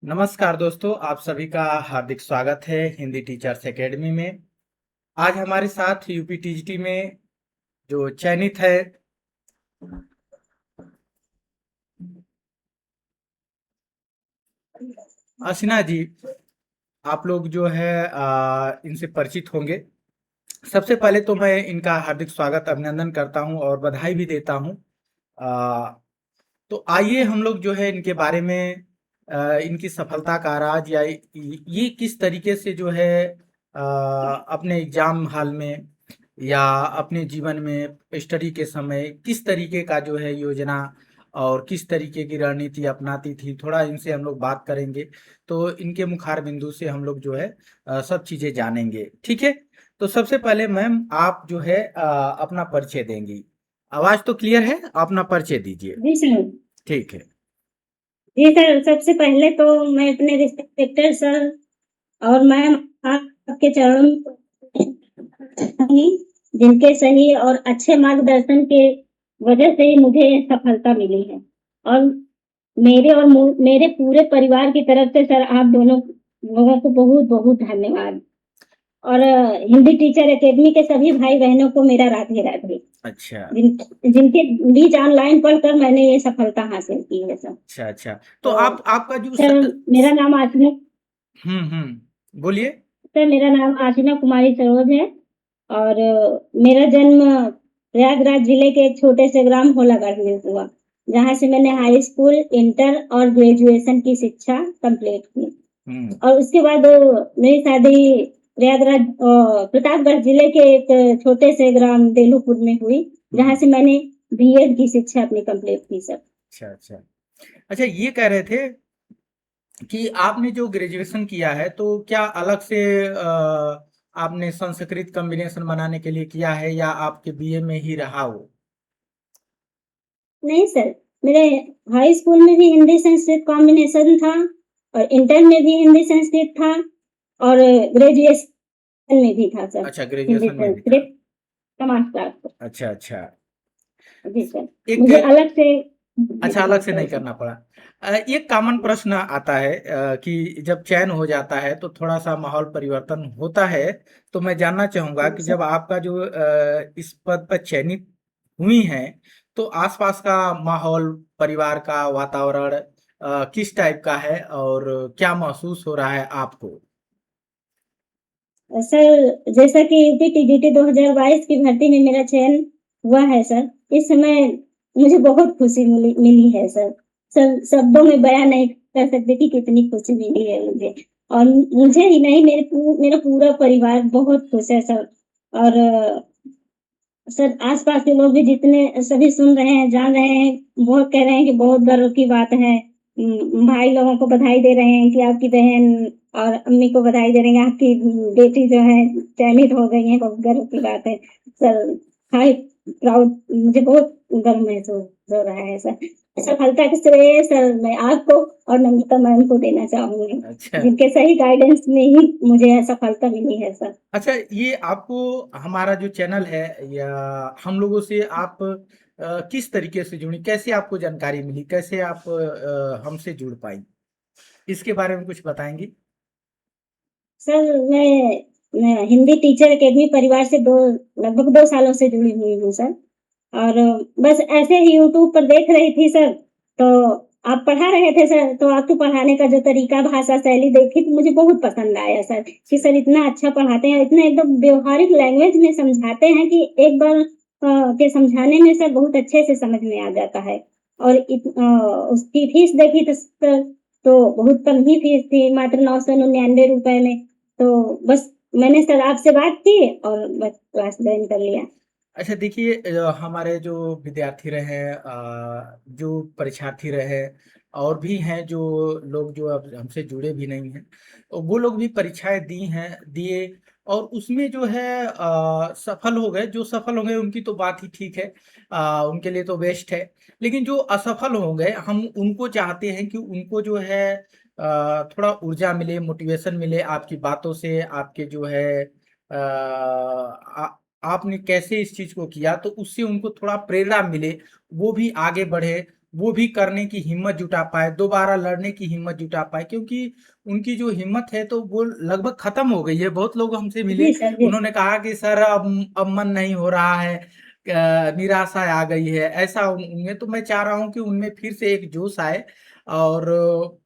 नमस्कार दोस्तों, आप सभी का हार्दिक स्वागत है हिंदी टीचर्स एकेडमी में। आज हमारे साथ यूपी टीजीटी में जो चयनित है असिना जी, आप लोग जो है इनसे परिचित होंगे। सबसे पहले तो मैं इनका हार्दिक स्वागत अभिनंदन करता हूं और बधाई भी देता हूं। आ, तो आइए हम लोग जो है इनके बारे में इनकी सफलता का राज या ये किस तरीके से जो है अपने एग्जाम हॉल में या अपने जीवन में स्टडी के समय किस तरीके का जो है योजना और किस तरीके की रणनीति अपनाती थी, थोड़ा इनसे हम लोग बात करेंगे। तो इनके मुखार बिंदु से हम लोग जो है सब चीजें जानेंगे। ठीक है, तो सबसे पहले मैम आप जो है अपना परिचय देंगी। आवाज तो क्लियर है, अपना परिचय दीजिए। जी सर। ठीक है। जी सर, सबसे पहले तो मैं अपने रिस्पेक्टेड सर और मैम आपके चरणों में जिनके सही और अच्छे मार्गदर्शन के वजह से ही मुझे सफलता मिली है। और मेरे पूरे परिवार की तरफ से सर आप दोनों लोगों को बहुत बहुत धन्यवाद। और हिंदी टीचर एकेडमी के सभी भाई बहनों को मेरा राधे राधे। अच्छा जिनके बीच ऑनलाइन पढ़कर मैंने ये सफलता हासिल की है सर। अच्छा अच्छा। तो तो आप आपका जो सर मेरा नाम आसिना बोलिए। सर मेरा नाम आसिना कुमारी सरोज है। और मेरा जन्म प्रयागराज जिले के एक छोटे से ग्राम होलागढ़ में हुआ, जहाँ से मैंने हाई स्कूल, इंटर और ग्रेजुएशन की शिक्षा कंप्लीट की। और उसके बाद मेरी शादी प्रयागराज प्रतापगढ़ जिले के एक छोटे से ग्राम देलूपुर में हुई, जहाँ से मैंने बीएड की शिक्षा अपनी कंप्लीट की सर। अच्छा अच्छा। अच्छा, ये कह रहे थे कि आपने जो ग्रेजुएशन किया है तो क्या अलग से आपने संस्कृत कॉम्बिनेशन बनाने के लिए किया है या आपके बीए में ही रहा हो? नहीं सर, मेरे हाई स्कूल में भी हिंदी संस्कृत कॉम्बिनेशन था, और इंटर में भी हिंदी संस्कृत था, और ग्रेजुएशन में भी था सर। अच्छा, हिंदी ग्रेजुएशन में भी था। संस्कृत समाज शास्त्र। अच्छा अच्छा। जी सर। एक मुझे अलग से जी अच्छा, अलग से नहीं सर। करना पड़ा। एक कॉमन प्रश्न आता है कि जब चयन हो जाता है तो थोड़ा सा माहौल परिवर्तन होता है। तो मैं जानना चाहूंगा कि सर जब आपका जो इस पद पर चयनित हुई हैं तो आसपास का माहौल, परिवार का वातावरण किस टाइप का है और क्या महसूस हो रहा है आपको? सर जैसा कि यूपी टीजीटी 2022 की भर्ती में मेरा चयन हुआ है सर, इस समय मुझे बहुत खुशी मिली है सर। सर शब्दों में बयां नहीं कर सकते कि कितनी खुशी मिली है मुझे। और मुझे ही नहीं, मेरा पूरा परिवार बहुत खुश है सर। और सर आसपास के लोग भी जितने सभी सुन रहे हैं, जान रहे हैं, बहुत कह रहे हैं कि बहुत गर्व की बात है। भाई लोगों को बधाई दे रहे हैं कि आपकी बहन, और अम्मी को बधाई दे रहे हैं आपकी बेटी जो है चयनित हो गई है, बहुत गर्व की बात है सर। हाई प्राउड, मुझे बहुत गर्व महसूस हो रहा है सर। सफलता के श्रेय सर मैं आपको और नमिता मैम को देना चाहूंगी, अच्छा जिनके सही गाइडेंस में ही मुझे सफलता मिली है सर। अच्छा। ये आपको हमारा जो चैनल है या हम लोगों से आप किस तरीके से जुड़ी, कैसे आपको जानकारी मिली, कैसे आप हमसे जुड़ पाई, इसके बारे में कुछ बताएंगी? सर मैं हिंदी टीचर एकेडमी परिवार से लगभग 2 सालों से जुड़ी हुई हूँ सर। और बस ऐसे ही यूट्यूब पर देख रही थी सर, तो आप पढ़ा रहे थे सर, तो आपके पढ़ाने का जो तरीका, भाषा शैली देखी तो मुझे बहुत पसंद आया सर, कि सर इतना अच्छा पढ़ाते हैं, इतना एकदम व्यवहारिक लैंग्वेज में समझाते हैं कि एक बार के समझाने में सर बहुत अच्छे से समझ में आ जाता है। और उसकी फीस देखी तो सर, तो बहुत कम ही फीस थी, मात्र 999 रुपए में। तो बस मैंने सर आपसे बात की और बस क्लास ज्वाइन कर लिया। अच्छा, देखिए हमारे जो विद्यार्थी रहे, जो परीक्षार्थी रहे और भी हैं जो लोग जो अब हमसे जुड़े भी नहीं हैं, तो वो लोग भी परीक्षाएं दी हैं, दिए और उसमें जो है सफल हो गए। जो सफल हो गए उनकी तो बात ही ठीक है, उनके लिए तो बेस्ट है। लेकिन जो असफल हो गए, हम उनको चाहते हैं कि उनको जो है थोड़ा ऊर्जा मिले, मोटिवेशन मिले आपकी बातों से, आपके जो है आपने कैसे इस चीज को किया तो उससे उनको थोड़ा प्रेरणा मिले, वो भी आगे बढ़े वो भी करने की हिम्मत जुटा पाए, दोबारा लड़ने की हिम्मत जुटा पाए, क्योंकि उनकी जो हिम्मत है तो वो लगभग खत्म हो गई है। बहुत लोग हमसे मिले, जी सर, जी। उन्होंने कहा कि सर अब मन नहीं हो रहा है, निराशा आ गई है, ऐसा उनमें। तो मैं चाह रहा हूँ कि उनमें फिर से एक जोश आए, और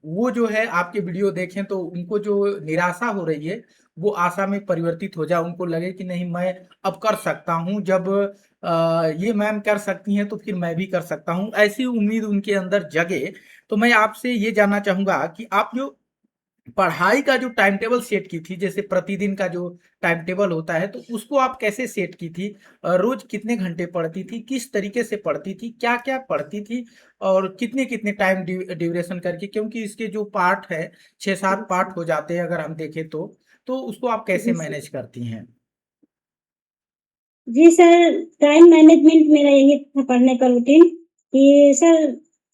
वो जो है आपके वीडियो देखें तो उनको जो निराशा हो रही है वो आशा में परिवर्तित हो जाए, उनको लगे कि नहीं, मैं अब कर सकता हूँ। जब ये मैम कर सकती हैं तो फिर मैं भी कर सकता हूँ, ऐसी उम्मीद उनके अंदर जगे। तो मैं आपसे ये जानना चाहूंगा कि आप जो पढ़ाई का जो टाइम टेबल सेट की थी, जैसे प्रतिदिन का जो टाइम टेबल होता है, तो उसको आप कैसे सेट की थी? रोज कितने घंटे पढ़ती थी, किस तरीके से पढ़ती थी, क्या क्या पढ़ती थी, और कितने कितने टाइम ड्यूरेशन करके, क्योंकि इसके जो पार्ट है 6-7 पार्ट हो जाते हैं अगर हम देखें तो उसको आप कैसे जी सर। मैनेज करती हैं? जी सर, टाइम मैनेजमेंट मेरा यही था पढ़ने का रूटीन कि सर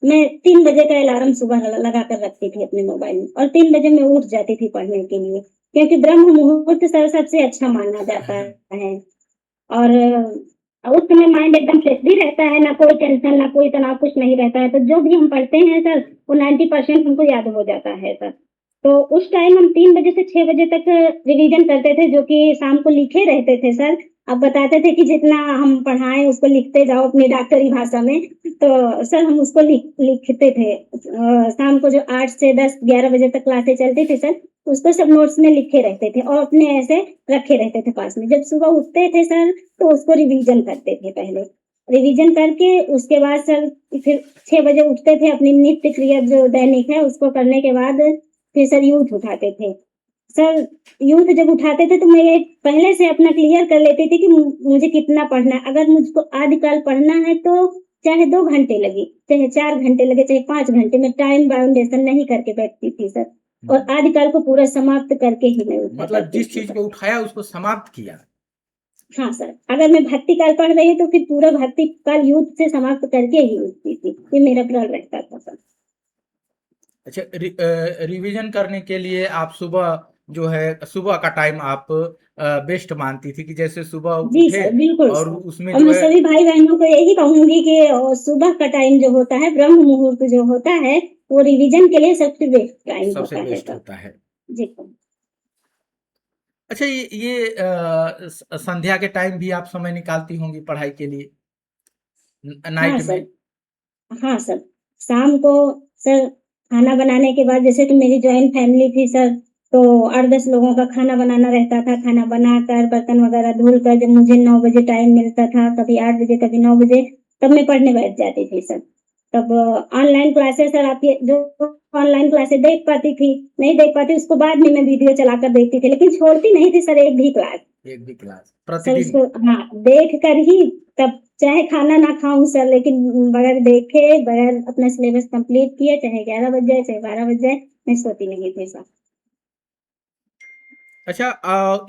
मैं 3 बजे का अलार्म सुबह लगा कर रखती थी अपने मोबाइल में और 3 बजे मैं उठ जाती थी पढ़ने के लिए, क्योंकि ब्रह्म मुहूर्त सर सबसे अच्छा माना जाता है। और उस समय माइंड एकदम फ्रेश भी रहता है, ना कोई टेंशन, ना कोई तनाव, कुछ नहीं रहता है। तो जो भी हम पढ़ते हैं सर, वो 90% हमको याद हो जाता है सर। तो उस टाइम हम 3 बजे से 6 बजे तक रिवीजन करते थे, जो कि शाम को लिखे रहते थे सर। अब बताते थे कि जितना हम पढ़ाएँ उसको लिखते जाओ अपनी डॉक्टरी भाषा में। तो सर हम उसको लिखते थे। शाम को जो 8 से 10, 11 बजे तक क्लासें चलती थी सर, उसको सब नोट्स में लिखे रहते थे और अपने ऐसे रखे रहते थे पास में। जब सुबह उठते थे सर, तो उसको रिवीजन करते थे पहले। रिवीजन करके उसके बाद सर फिर 6 बजे उठते थे, अपनी नित्य क्रिया जो दैनिक है उसको करने के बाद फिर सर यूथ उठाते थे। सर यूथ जब उठाते थे तो मैं ये पहले से अपना क्लियर कर लेती थी कि मुझे कितना पढ़ना है। अगर मुझको आदिकाल पढ़ना है तो चाहे 2 घंटे लगे, चाहे 4 घंटे लगे, चाहे 5 घंटे, मैं टाइम बाउंडेशन नहीं करके बैठती थी सर। और हम्म। आदिकाल को पूरा समाप्त करके ही मैं उठा मतलब करती जिस थी चीज सर। को उठाया उसको समाप्त किया। हाँ सर, अगर मैं भक्ति काल पढ़ रही हूँ तो फिर पूरा भक्ति काल युद्ध से समाप्त करके ही उठती थी। ये मेरा प्रण रहता था सर। अच्छा, रिवीजन करने के लिए आप सुबह जो है, सुबह का टाइम आप बेस्ट मानती थी, कि जैसे सुबह जी उठे सर, बिल्कुल और सर। उसमें और जो मैं है। सभी भाई-बहनों को यही कहूँगी कि सुबह का टाइम जो होता है, ब्रह्म मुहूर्त जो होता है, वो रिवीजन के लिए सबसे बेस्ट टाइम सबसे होता है बेस्ट सर। होता है। जी सर। अच्छा, ये संध्या के टाइम भी आप समय निकालती होंगी पढ़ाई के लिए, हाँ नाइट सर। में? हाँ सर, शाम को सर खाना बनाने के बाद, जैसे कि मेरी जॉइंट फैमिली थी सर, तो 8-10 लोगों का खाना बनाना रहता था। खाना बनाकर बर्तन वगैरह धुलकर जब मुझे 9 बजे टाइम मिलता था, कभी 8 बजे, कभी 9 बजे, तब मैं पढ़ने बैठ जाती थी सर। तब ऑनलाइन क्लासेस सर आती है, जो ऑनलाइन क्लासेस देख पाती थी, नहीं देख पाती उसको बाद में मैं वीडियो चलाकर देखती थी, लेकिन छोड़ती नहीं थी सर एक भी क्लास। एक भी क्लास सर प्रतिदिन? उसको हाँ, देख कर ही तब चाहे खाना ना खाऊँ सर, लेकिन बगैर देखे, बगैर अपना सिलेबस कंप्लीट किए, चाहे 11 बज जाए, चाहे 12 बज जाए, मैं सोती नहीं थी सर। अच्छा,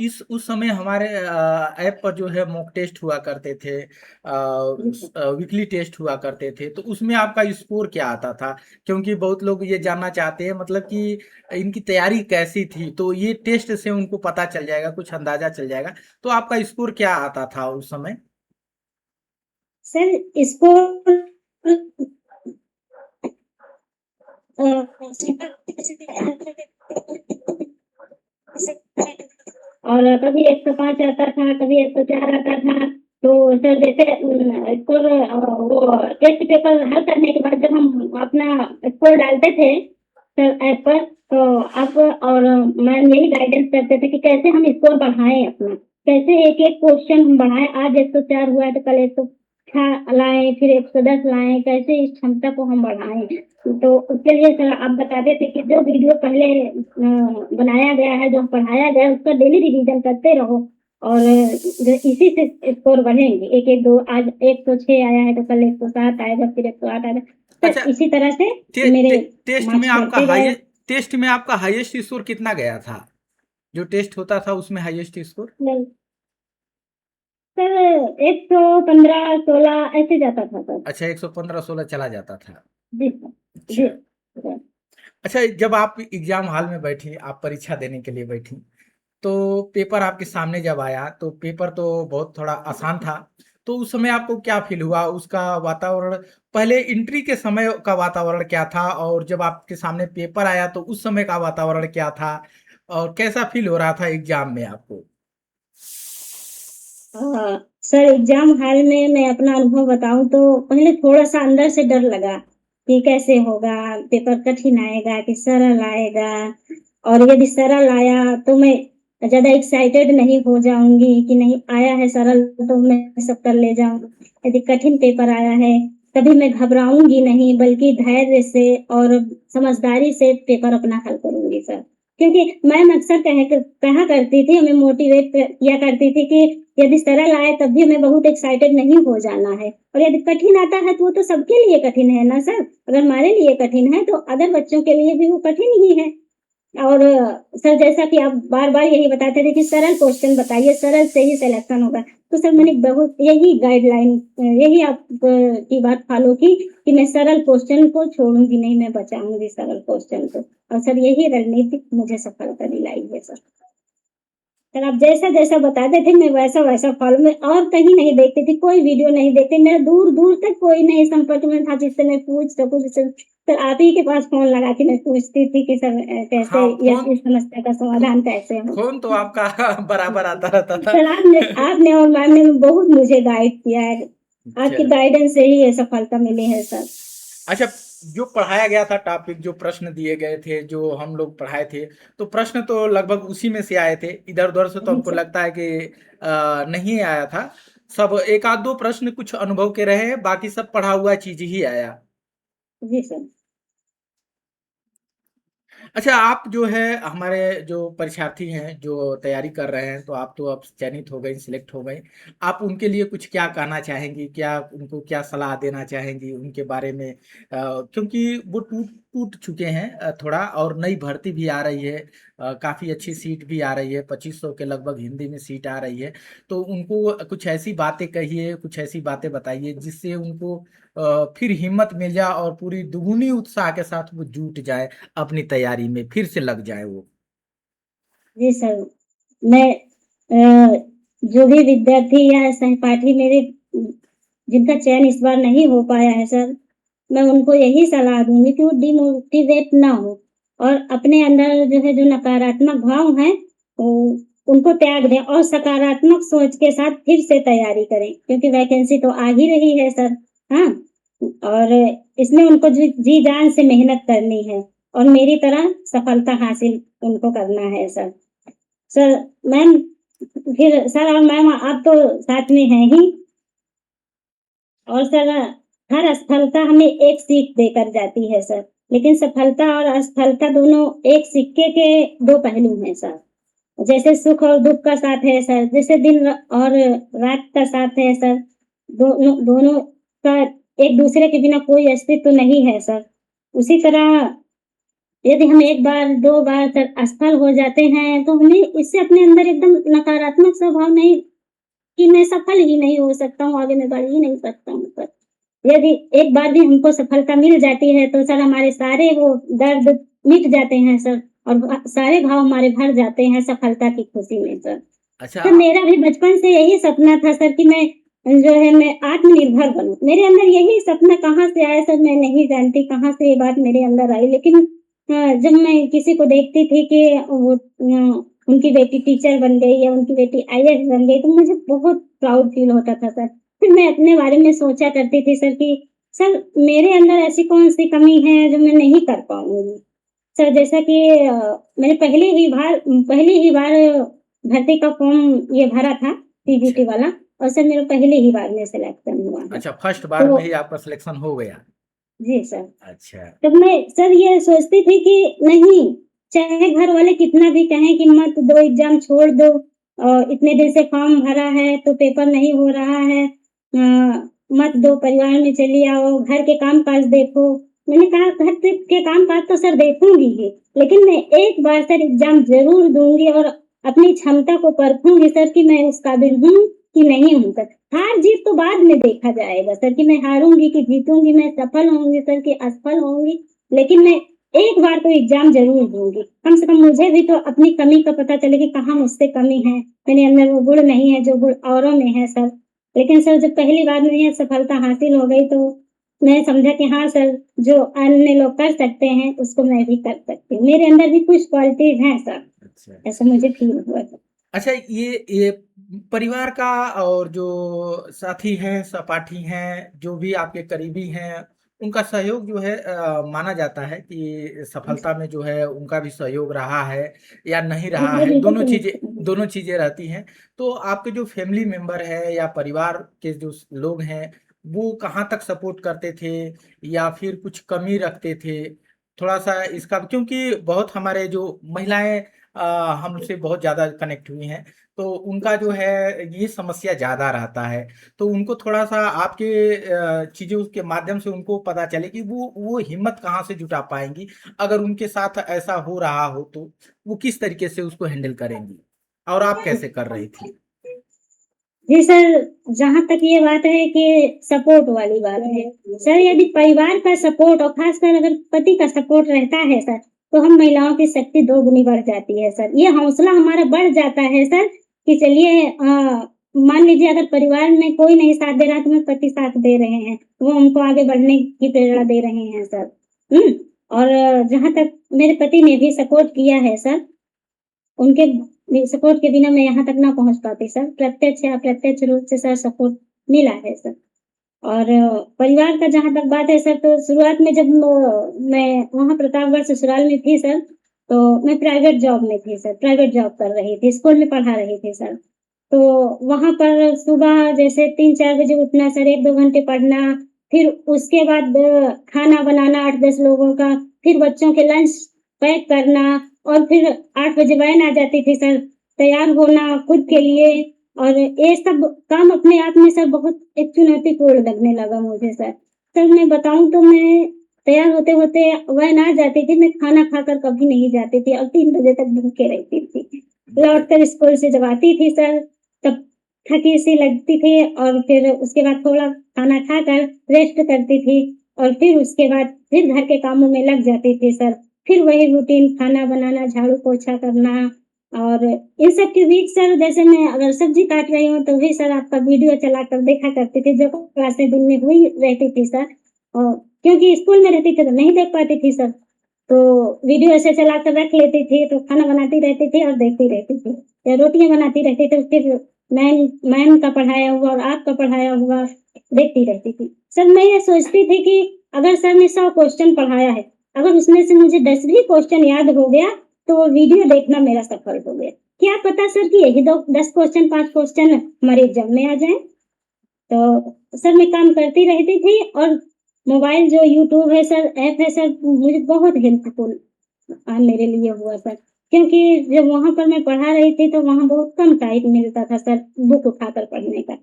इस उस समय हमारे ऐप पर जो है मॉक टेस्ट हुआ करते थे, जी सर। वीकली टेस्ट हुआ करते थे, तो उसमें आपका स्कोर क्या आता था? क्योंकि बहुत लोग ये जानना चाहते हैं, मतलब कि इनकी तैयारी कैसी थी, तो ये टेस्ट से उनको पता चल जाएगा, कुछ अंदाजा चल जाएगा। तो आपका स्कोर क्या आता था उस समय? सर इसको अ, और कभी 105 आता था, कभी 104 आता था। तो सर जैसे स्कोर वो टेस्ट पेपर हल करने के बाद जब हम अपना स्कोर डालते थे सर ऐप पर, तो आप और मैम यही गाइडेंस करते थे कि कैसे हम स्कोर बढ़ाएँ अपना, कैसे एक-एक क्वेश्चन हम बढ़ाएँ। आज 104 हुआ है तो कल 106 लाएँ, फिर 110 लाएँ, कैसे इस क्षमता को हम बढ़ाएँ। तो उसके लिए सर आप बताते थे कि जो वीडियो पहले बनाया गया है, जो पढ़ाया गया है, उसका डेली रिवीजन करते रहो और इसी से स्कोर बढ़ेंगे। 1-1, 2 आज 106 आया है तो कल 107 आएगा, फिर 108 आएगा। अच्छा, तो इसी तरह से टे, टे, मेरे टेस्ट में मार्क्स आपका बढ़ते गए। टेस्ट में आपका हाईएस्ट स्कोर कितना गया था? जो टेस्ट होता था उसमें हाईएस्ट स्कोर? नहीं, सर 115, 16 ऐसे जाता था सर। अच्छा, 115-16 चला जाता था। जी सर। जी अच्छा। सर। अच्छा, जब आप एग्जाम हॉल में बैठी, आप परीक्षा देने के लिए बैठी, तो पेपर आपके सामने जब आया तो पेपर तो बहुत थोड़ा आसान था, तो उस समय आपको क्या फ़ील हुआ? उसका वातावरण पहले एंट्री के समय का वातावरण क्या था? और जब आपके सामने पेपर आया तो उस समय का वातावरण क्या था? और कैसा फ़ील हो रहा था एग्ज़ाम में आपको? सर एग्जाम हॉल में मैं अपना अनुभव बताऊं तो पहले थोड़ा सा अंदर से डर लगा कि कैसे होगा, पेपर कठिन आएगा कि सरल आएगा। और यदि सरल आया तो मैं ज्यादा एक्साइटेड नहीं हो जाऊंगी कि नहीं आया है सरल तो मैं सब कर ले जाऊंगी। यदि कठिन पेपर आया है तभी मैं घबराऊंगी नहीं बल्कि धैर्य से और समझदारी से पेपर अपना हल करूंगी सर। क्योंकि मैम अक्सर कहा करती थी, हमें मोटिवेट किया करती थी कि यदि सरल आए तब भी हमें बहुत एक्साइटेड नहीं हो जाना है और यदि कठिन आता है तो वो तो सबके लिए कठिन है ना सर। अगर हमारे लिए कठिन है तो अदर बच्चों के लिए भी वो कठिन ही है। और सर जैसा कि आप बार-बार यही बताते थे कि सरल क्वेश्चन बताइए, सरल से ही सिलेक्शन होगा। तो सर मैंने बहुत यही गाइडलाइन यही आप की बात फॉलो की कि मैं सरल क्वेश्चन को छोड़ूँगी नहीं, मैं बचाऊँगी सरल क्वेश्चन को। और सर यही रणनीति मुझे सफलता दिलाई है सर। सर आप जैसा-जैसा बताते थे मैं वैसा-वैसा फॉलो मैं और कहीं नहीं देखती थी, कोई वीडियो नहीं देखती, मेरा दूर-दूर तक कोई नहीं संपर्क में था जिससे मैं पूछ सकूँ जिससे सर आप ही के पास फ़ोन लगा के मैं पूछती थी कि सर कैसे हाँ, इस समस्या का फ़ो समाधान कैसे हो? फ़ोन तो आपका बराबर आता रहता था। सर आपने और मैम ने बहुत मुझे गाइड किया है। आपकी चलो। गाइडेंस से ही ये सफलता मिली है सर। अच्छा, जो पढ़ाया गया था टॉपिक, जो प्रश्न दिए गए थे, जो हम लोग पढ़ाए थे, तो प्रश्न तो लगभग उसी में से आए थे। इधर-उधर से तो जी हमको सर। लगता है कि नहीं आया था। सब 1 आध 2 प्रश्न कुछ अनुभव के रहे हैं, बाकी सब पढ़ा हुआ चीज़ ही आया। जी सर। अच्छा, आप जो है हमारे जो परीक्षार्थी हैं, जो तैयारी कर रहे हैं, तो आप तो अब चयनित हो गई, सिलेक्ट हो गई। आप उनके लिए कुछ क्या कहना चाहेंगी? क्या उनको क्या सलाह देना चाहेंगी उनके बारे में? क्योंकि वो टूट टूट चुके हैं थोड़ा और नई भर्ती भी आ रही है। काफ़ी अच्छी सीट भी आ रही है, 2500 के लगभग हिंदी में सीट आ रही है। तो उनको कुछ ऐसी बातें कहिए, कुछ ऐसी बातें बताइए जिससे उनको फिर हिम्मत मिल जाए और पूरी दुगुनी उत्साह के साथ वो जुट जाएँ अपनी तैयारी में फिर से लग जाए वो। जी सर। मैं जो भी विद्यार्थी या सहपाठी मेरे जिनका चयन इस बार नहीं हो पाया है सर, मैं उनको यही सलाह दूँगी कि वो डिमोटिवेट ना हो और अपने अंदर जो है जो नकारात्मक भाव हैं, वो उनको त्याग दें और सकारात्मक सोच के साथ फिर से तैयारी करें क्योंकि वैकेंसी तो आ ही रही है सर, हाँ? और इसमें उनको जी-जान से मेहनत करनी है और मेरी तरह सफलता हासिल उनको करना है सर। सर मैम फिर सर और मैम आप तो साथ में हैं ही और सर हर असफलता हमें एक सीख देकर जाती है सर। लेकिन सफलता और असफलता दोनों एक सिक्के के 2 पहलू हैं सर। जैसे सुख और दुःख का साथ है सर, जैसे दिन और रात का साथ है सर, दोनों दोनों का एक दूसरे के बिना कोई अस्तित्व नहीं है सर। उसी तरह यदि हम 1 बार, 2 बार सर असफल हो जाते हैं, तो हमें इससे अपने अंदर एकदम नकारात्मक स्वभाव नहीं कि मैं सफल ही नहीं हो सकता हूँ, आगे मैं बढ़ ही नहीं सकता हूँ सर। यदि एक बार भी हमको सफलता मिल जाती है, तो सर हमारे सारे वो दर्द मिट जाते हैं सर और सारे भाव हमारे भर जाते हैं सफलता की खुशी में सर। अच्छा तो मेरा भी बचपन से यही सपना था सर कि मैं जो है मैं आत्मनिर्भर बनूँ। मेरे अंदर यही सपना कहाँ से आया सर मैं नहीं जानती, कहाँ से ये बात मेरे अंदर आई। लेकिन जब मैं किसी को देखती थी कि वो उनकी बेटी टीचर बन गई या उनकी बेटी आईएएस बन गई, तो मुझे बहुत प्राउड फील होता था सर। फिर मैं अपने बारे में सोचा करती थी सर कि सर मेरे अंदर ऐसी कौन-सी कमी है जो मैं नहीं कर पाऊँगी। सर जैसा कि मैंने पहली ही बार भर्ती का फॉर्म ये भरा था अच्छा टीजीटी वाला और सर मेरा पहले ही बार में सिलेक्शन हुआ है। अच्छा, फर्स्ट बार तो में ही आपका सिलेक्शन हो गया। जी सर। अच्छा तब मैं सर ये सोचती थी कि नहीं, चाहे घर वाले कितना भी कहें कि मत दो एग्ज़ाम छोड़ दो इतने दिन से फॉर्म भरा है तो पेपर नहीं हो रहा है मत दो परिवार में चली आओ, घर के काम-काज देखो। मैंने कहा घर के काम-काज तो सर देखूँगी ही, लेकिन मैं एक बार सर एग्ज़ाम ज़रूर दूँगी और अपनी क्षमता को परखूँगी सर कि मैं उस काबिल हूँ कि नहीं हूँ सर। हार-जीत तो बाद में देखा जाएगा सर कि मैं हारूँगी कि जीतूँगी, मैं सफल होंगी सर कि असफल होंगी, लेकिन मैं एक बार तो एग्ज़ाम ज़रूर दूँगी। कम से कम मुझे भी तो अपनी कमी का पता चले कि कहाँ मुझसे कमी है, मेरे अंदर वो गुण नहीं है जो गुण औरों में है सर। लेकिन सर जब पहली बार मुझे सफलता हासिल हो गई तो मैं समझा कि हाँ सर, जो अन्य लोग कर सकते हैं उसको मैं भी कर सकती हूँ। मेरे अंदर भी कुछ क्वालिटीज़ हैं सर, अच्छा। ऐसा मुझे फ़ील हुआ सर। अच्छा, ये परिवार का और जो साथी हैं, सहपाठी हैं, जो भी आपके करीबी हैं, उनका सहयोग जो है माना जाता है कि सफलता में जो है उनका भी सहयोग रहा है या नहीं रहा जी, है, बिल्कुल सुनिश्चित नहीं। दोनों चीज़ें रहती हैं। तो आपके जो फैमिली मेंबर है या परिवार के जो लोग हैं, वो कहाँ तक सपोर्ट करते थे या फिर कुछ कमी रखते थे? थोड़ा-सा इसका क्योंकि बहुत हमारे जो महिलाएँ हमसे बहुत ज़्यादा कनेक्ट हुई हैं, तो उनका जो है ये समस्या ज़्यादा रहता है। तो उनको थोड़ा-सा आपके चीज़ों के माध्यम से उनको पता चले कि वो हिम्मत कहाँ से जुटा पाएँगी, अगर उनके साथ ऐसा हो रहा हो तो, वो किस तरीके से उसको हैंडल करेंगी? और आप कैसे कर रही थी? जी सर, जहाँ तक ये बात है कि सपोर्ट वाली बात है, सर यदि परिवार का सपोर्ट और ख़ासकर अगर पति का सपोर्ट रहता है सर, तो हम महिलाओं की शक्ति दोगुनी बढ़ जाती है सर। ये हौसला हमारा बढ़ जाता है सर कि चलिए मान लीजिए अगर परिवार में कोई नहीं साथ दे रहा है, तो मेरे पति साथ दे रहे हैं, वो हमको आगे बढ़ने की प्रेरणा दे रहे हैं सर। हुँ? और जहाँ तक मेरे पति ने भी सपोर्ट किया है सर, उनके सपोर्ट के बिना मैं यहाँ तक ना पहुँच पाती सर। प्रत्यक्ष या अप्रत्यक्ष रूप से सर सपोर्ट मिला है सर। और परिवार का जहाँ तक बात है सर, तो शुरुआत में जब मैं वहाँ प्रतापगढ़ ससुराल में थी सर, तो मैं प्राइवेट जॉब में थी सर, प्राइवेट जॉब कर रही थी, स्कूल में पढ़ा रही थी सर। तो वहाँ पर सुबह जैसे 3-4 बजे उठना सर, 1-2 घंटे पढ़ना, फिर उसके बाद खाना बनाना 8-10 लोगों का, फिर बच्चों के लंच पैक करना और फिर 8 बजे वैन आ जाती थी सर, तैयार होना खुद के लिए और ये सब काम अपने आप में सर बहुत एक चुनौतीपूर्ण लगने लगा मुझे सर। सर मैं बताऊँ तो मैं तैयार होते-होते वैन आ जाती थी, मैं खाना खाकर कभी नहीं जाती थी और 3 बजे तक भूखे रहती थी। लौटकर स्कूल से जब आती थी सर, तब थकी-सी लगती थी और फिर उसके बाद थोड़ा खाना खाकर रेस्ट करती थी और फिर उसके बाद फिर घर के कामों में लग जाती थी सर। फिर वही रूटीन खाना बनाना, झाड़ू-पोछा करना और इन सब के बीच सर जैसे मैं अगर सब्ज़ी काट रही हूँ, तो भी सर आपका वीडियो चलाकर देखा करती थी, जो क्लासें दिन में हुई रहती थी सर। क्योंकि स्कूल में रहती थी तो नहीं देख पाती थी सर, तो वीडियो ऐसे चलाकर रख लेती थी, तो खाना बनाती रहती थी और देखती रहती थी। या रोटियाँ बनाती रहती थी, फिर मैम मैम का पढ़ाया हुआ और आपका पढ़ाया हुआ देखती रहती थी। सर मैं ये सोचती थी कि अगर सर ने 100 क्वेश्चन पढ़ाया है, अगर उसमें से मुझे 10 भी क्वेश्चन याद हो गया, तो वो वीडियो देखना मेरा सफल हो गया। क्या पता सर कि यही दो 10 क्वेश्चन 5 क्वेश्चन हमारे एग्ज़ाम में आ जाएँ। तो सर मैं काम करती रहती थी और मोबाइल जो यूट्यूब है सर, ऐप है सर, मुझे बहुत हेल्पफुल मेरे लिए हुआ सर। क्योंकि जब वहाँ पर मैं पढ़ा रही थी, तो वहाँ बहुत कम टाइम मिलता था सर, बुक उठाकर पढ़ने का।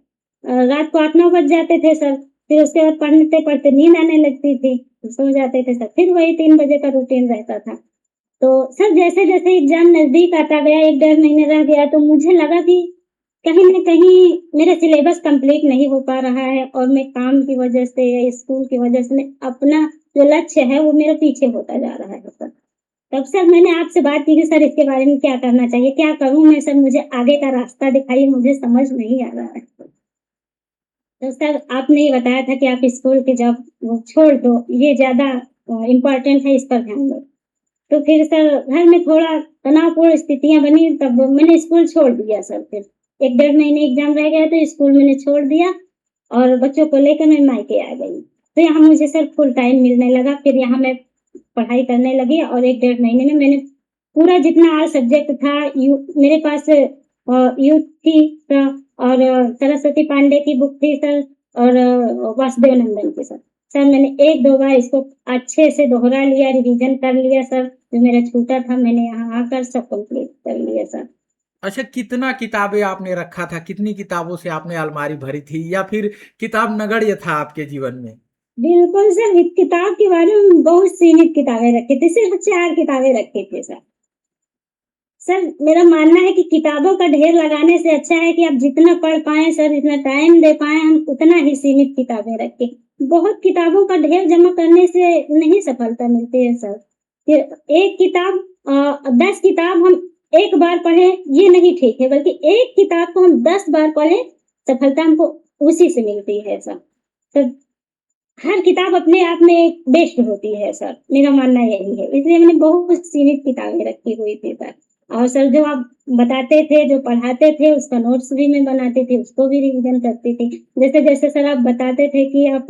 रात को 8-9 बज जाते थे सर, फिर उसके बाद पढ़ते-पढ़ते नींद आने लगती थी, सो जाते थे सर, फिर वही 3 बजे का रूटीन रहता था। तो सर जैसे-जैसे एग्ज़ाम नज़दीक आता गया, 1 डेढ़ महीने रह गया, तो मुझे लगा कि कहीं न कहीं मेरा सिलेबस कंप्लीट नहीं हो पा रहा है और मैं काम की वजह से या स्कूल की वजह से मैं अपना जो लक्ष्य है, वो मेरा पीछे होता जा रहा है सर। तब सर मैंने आपसे बात की कि सर इसके बारे में क्या करना चाहिए? क्या करूँ मैं सर? मुझे आगे का रास्ता दिखाइए, मुझे समझ नहीं आ रहा है। तो सर आपने ये बताया था कि आप स्कूल की जॉब वो छोड़ दो, ये ज़्यादा इम्पोर्टेंट है, इस पर ध्यान दो। तो फिर सर घर में थोड़ा तनावपूर्ण स्थितियाँ बनी, तब मैंने स्कूल छोड़ दिया सर फिर। 1 डेढ़ महीने एग्ज़ाम रह गया तो स्कूल मैंने छोड़ दिया और बच्चों को लेकर मैं मायके आ गई। तो यहाँ मुझे सर फुल टाइम मिलने लगा, फिर यहाँ मैं पढ़ाई करने लगी और 1 डेढ़ महीने में मैंने पूरा जितना ऑल सब्जेक्ट था मेरे पास यूथ थी और सरस्वती पांडे की बुक थी सर और वासुदेव नंदन की सर। सर मैंने 1-2 बार इसको अच्छे से दोहरा लिया, रिवीज़न कर लिया सर, जो मेरा छूटा था मैंने यहाँ आकर सब कंप्लीट कर लिया सर। अच्छा, कितना किताबें आपने रखा था? कितनी किताबों से आपने अलमारी भरी थी या फिर किताब नगण्य था आपके जीवन में? बिल्कुल सर, किताब के बारे में बहुत सीमित किताबें रखी थी, सिर्फ़ 4 किताबें रखी थी सर। सर, मेरा मानना है कि किताबों का ढेर लगाने से अच्छा है कि आप जितना पढ़ पाएँ सर, जितना टाइम दे पाएँ, हम उतना ही सीमित किताबें रखें। बहुत किताबों का ढेर जमा करने से नहीं सफलता मिलती है सर। फिर एक किताब 10 किताब हम एक बार पढ़ें, ये नहीं ठीक है, बल्कि एक किताब को हम 10 बार पढ़ें, सफलता हमको उसी से मिलती है सर। तो हर किताब अपने आप में एक बेस्ट होती है सर, मेरा मानना यही है। इसलिए मैंने बहुत सीमित किताबें रखी हुई थी सर। और सर जो आप बताते थे, जो पढ़ाते थे उसका नोट्स भी मैं बनाती थी, उसको भी रिवीजन करती थी। जैसे-जैसे सर आप बताते थे कि आप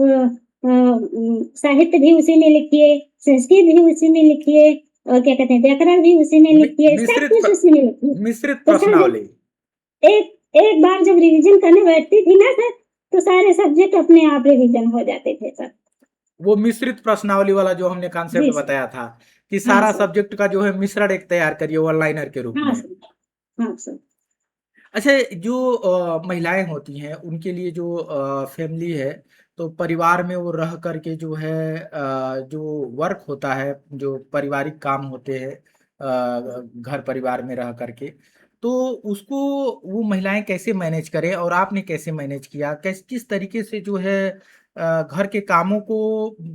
साहित्य भी उसी में लिखिए, संस्कृत भी उसी में लिखिए और क्या कहते हैं व्याकरण भी उसी में मि लिखिए, सब मिश्रित कुछ उसी में लिखिए। मिश्रित तो सर जब प्रश्नावली। एक एक बार जब रिवीजन करने बैठती थी ना सर, तो सारे सब्जेक्ट अपने आप रिवीजन हो जाते थे सर। वो मिश्रित प्रश्नावली वाला जो हमने कॉन्सेप्ट जी सर। बताया था कि हाँ सारा सर। सब्जेक्ट का जो है मिश्रण एक तैयार करिए वन लाइनर के रूप हाँ में। सर। हाँ सर। अच्छा, जो महिलाएं होती हैं उनके लिए जो फैमिली है, तो परिवार में वो रह करके जो है जो वर्क होता है, जो पारिवारिक काम होते हैं घर परिवार में रह करके, तो उसको वो महिलाएं कैसे मैनेज करें और आपने कैसे मैनेज किया, कैस किस तरीके से जो है घर के कामों को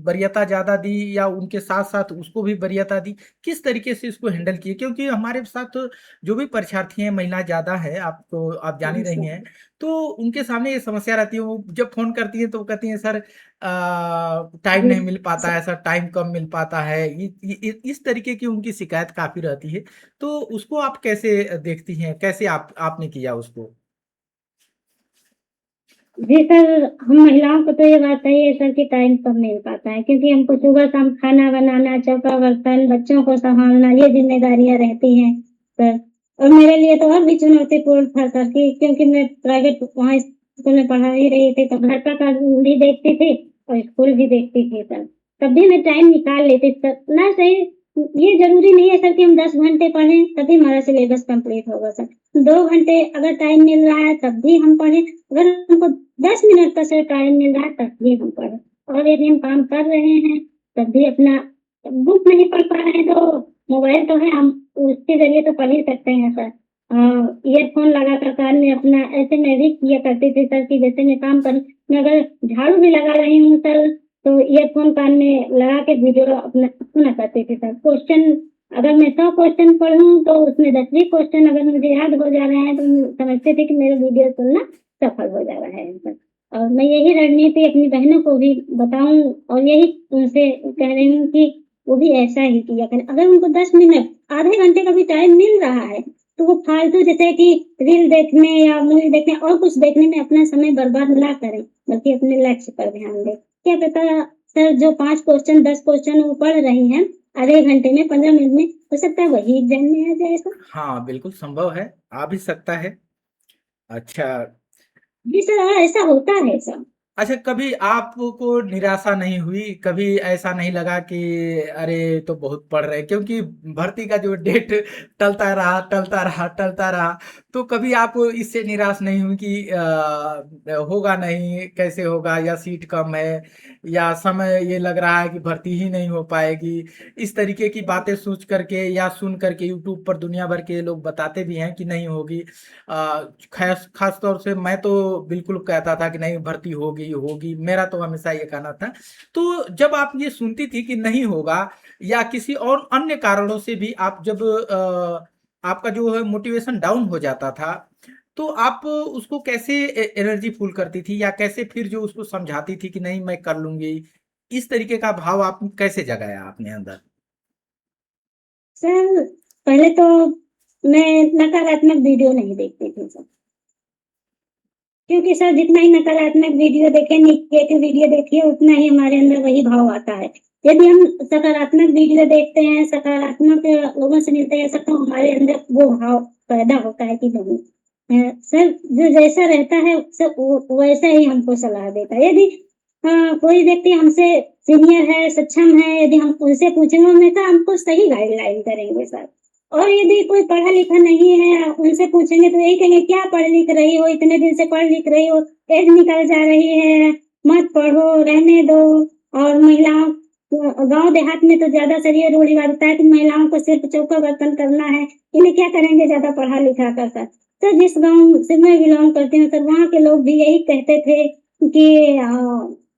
वरीयता ज़्यादा दी या उनके साथ साथ उसको भी वरीयता दी, किस तरीके से इसको हैंडल किए? क्योंकि हमारे साथ जो भी परीक्षार्थी हैं, महिला ज़्यादा है, आप तो आप जान ही हाँ रही सर। हैं। तो उनके सामने ये समस्या रहती है, वो जब फ़ोन करती हैं तो वो कहती हैं सर टाइम जी नहीं मिल पाता सर। है, सर टाइम कम मिल पाता है। इ इस तरीके की उनकी शिकायत काफ़ी रहती है। तो उसको आप कैसे देखती हैं? कैसे आपने किया उसको? जी सर, हम महिलाओं को तो ये बात है सर कि टाइम कम मिल पाता है क्योंकि हमको सुबह-शाम खाना बनाना, चौका बर्तन, बच्चों को सँभालना ये ज़िम्मेदारियाँ रहती हैं सर। और मेरे लिए तो और भी चुनौतीपूर्ण था सर कि क्योंकि मैं प्राइवेट वहाँ स्कूल में पढ़ा ही रही थी तो घर का काम भी देखती थी और स्कूल भी देखती थी सर। तब भी मैं टाइम निकाल लेती सर। ना सही ये ज़रूरी नहीं है सर कि हम 10 घंटे पढ़ें तभी हमारा सिलेबस कंप्लीट होगा सर। 2 घंटे अगर टाइम मिल रहा है तब भी हम पढ़ें, अगर हमको 10 मिनट का सिर्फ टाइम मिल रहा है तब भी हम पढ़ें। और यदि हम काम कर रहे हैं तब भी अपना बुक नहीं पढ़ पा रहे हैं तो मोबाइल तो है, हम उसके ज़रिए तो पढ़ ही सकते हैं सर। ईयरफ़ोन लगाकर कान में अपना ऐसे मैं भी किया करती थी सर कि जैसे मैं काम कर मैं अगर झाड़ू भी लगा रही हूँ सर, तो ईयरफ़ोन कान में लगा के वीडियो अपना सुना करती थी सर। क्वेश्चन अगर मैं 100 क्वेश्चन पढ़ूँ तो उसमें 10 भी क्वेश्चन अगर मुझे याद हो जा रहे हैं तो मैं समझती थी कि मेरा वीडियो सुनना सफल हो जा रहा है सर। और मैं यही रणनीति अपनी बहनों को भी बताऊँ और यही उनसे कह रही हूँ कि वो भी ऐसा ही किया करें। अगर उनको 10 मिनट, आधे घंटे का भी टाइम मिल रहा है, तो वो फालतू जैसे कि रील देखने या मूवी देखने और कुछ देखने में अपना समय बर्बाद ना करें, बल्कि अपने लक्ष्य पर ध्यान दें। क्या पता सर जो 5 क्वेश्चन 10 क्वेश्चन वो पढ़ रही हैं, आधे घंटे में 15 मिनट में, हो सकता है वही एग्ज़ाम में आ जाए सर। हाँ, बिल्कुल संभव है, आ भी सकता है। अच्छा। जी सर, ऐसा होता है सर। अच्छा, कभी आपको निराशा नहीं हुई? कभी ऐसा नहीं लगा कि अरे ये तो बहुत पढ़ रहे हैं, क्योंकि भर्ती का जो डेट टलता रहा, टलता रहा, टलता रहा, तो कभी आप इससे निराश नहीं हुई कि होगा नहीं, कैसे होगा, या सीट कम है, या समय ये लग रहा है कि भर्ती ही नहीं हो पाएगी। इस तरीके की बातें सोच करके या सुन करके यूट्यूब पर दुनिया भर के लोग बताते भी हैं कि नहीं होगी। खास तौर से मैं तो बिल्कुल कहता था कि नहीं, भर्ती होगी होगी, मेरा तो हमेशा ये कहना था। तो जब आप ये सुनती थी कि नहीं होगा या किसी और अन्य कारणों से भी आप जब आपका जो है मोटिवेशन डाउन हो जाता था, तो आप उसको कैसे एनर्जी फुल करती थी या कैसे फिर जो उसको समझाती थी कि नहीं मैं कर लूंगी? इस तरीके का भाव आप कैसे जगाया आपने अंदर? सर, पहले तो मैं नकारात्मक वीडियो नहीं देखती थी सर। क्योंकि सर जितना ही नकारात्मक वीडियो देखें, नेगेटिव वीडियो देखिए, उतना ही हमारे अंदर वही भाव आता है। यदि हम सकारात्मक वीडियो देखते हैं, सकारात्मक लोगों से मिलते हैं सर, तो हमारे अंदर वो भाव पैदा होता है कि नहीं सर जो जैसा रहता है सर वो वैसा ही हमको सलाह देता है। यदि कोई व्यक्ति हमसे सीनियर है, सक्षम है, यदि हम उनसे पूछेंगे, हमेशा हमको सही गाइडलाइन करेंगे सर। और यदि कोई पढ़ा-लिखा नहीं है, उनसे पूछेंगे तो यही कहेंगे, "क्या पढ़ लिख रही हो? इतने दिन से पढ़ लिख रही हो, एज निकल जा रही है, मत पढ़ो, रहने दो।" और महिलाओं गाँव देहात में तो ज़्यादातर ये रूढ़िवादिता होता है कि महिलाओं को सिर्फ चौका-बर्तन करना है, इन्हें क्या करेंगे ज़्यादा पढ़ा-लिखा कर कर। तो जिस गाँव से मैं बिलॉन्ग करती हूँ, तो वहाँ के लोग भी यही कहते थे कि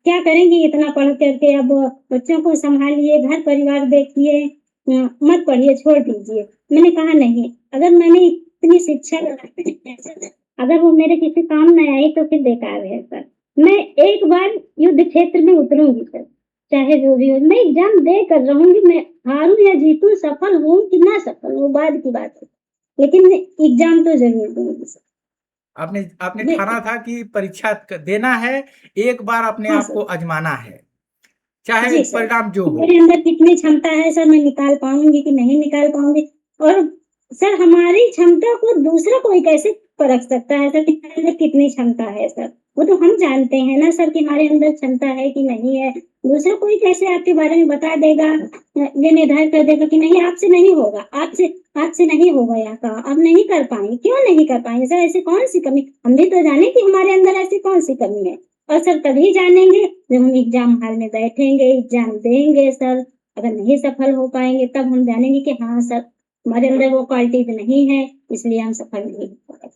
क्या करेंगी इतना पढ़ कर के, अब बच्चों को सँभालिए, घर-परिवार देखिए, मत पढ़िए, छोड़ दीजिए। मैंने कहा नहीं, अगर मैंने इतनी शिक्षा ग्रहण की है अगर वो मेरे किसी काम न आई तो फिर बेकार है सर। मैं एक बार युद्ध क्षेत्र में उतरूँगी सर, चाहे जो भी हो। मैं एग्ज़ाम दे कर रहूँगी, मैं हारूँ या जीतूँ, सफल हूँ कि ना सफल हूँ, बाद की बात है। लेकिन मैं एग्ज़ाम तो ज़रूर दूँगी सर। आपने आपने मैं ठाना था कि परीक्षा देना है, एक बार अपने हाँ आप को सर। आजमाना है, चाहे जी सर। परिणाम जो हो। मेरे अंदर कितनी क्षमता है सर, मैं निकाल पाऊँगी कि नहीं निकाल पाऊँगी। और सर हमारी क्षमता को दूसरा कोई कैसे परख सकता है सर कि हमारे अंदर कितनी क्षमता है सर? वो तो हम जानते हैं ना सर कि हमारे अंदर क्षमता है कि नहीं है। दूसरा कोई कैसे आपके बारे में बता देगा, ये निर्धारित कर देगा कि नहीं आपसे नहीं होगा, आपसे आपसे नहीं होगा यहाँ का, आप नहीं कर पाएँगे। क्यों नहीं कर पाएँगे सर? ऐसी कौन-सी कमी, हम भी तो जाने कि हमारे अंदर ऐसी कौन-सी कमी है। और सर तभी जानेंगे जब हम एग्ज़ाम हॉल में बैठेंगे, एग्ज़ाम देंगे सर। अगर नहीं सफल हो पाएँगे तब हम जानेंगे कि हाँ सर, हमारे अंदर वो क्वालिटीज़ नहीं है, इसलिए हम सफल नहीं हो पाए।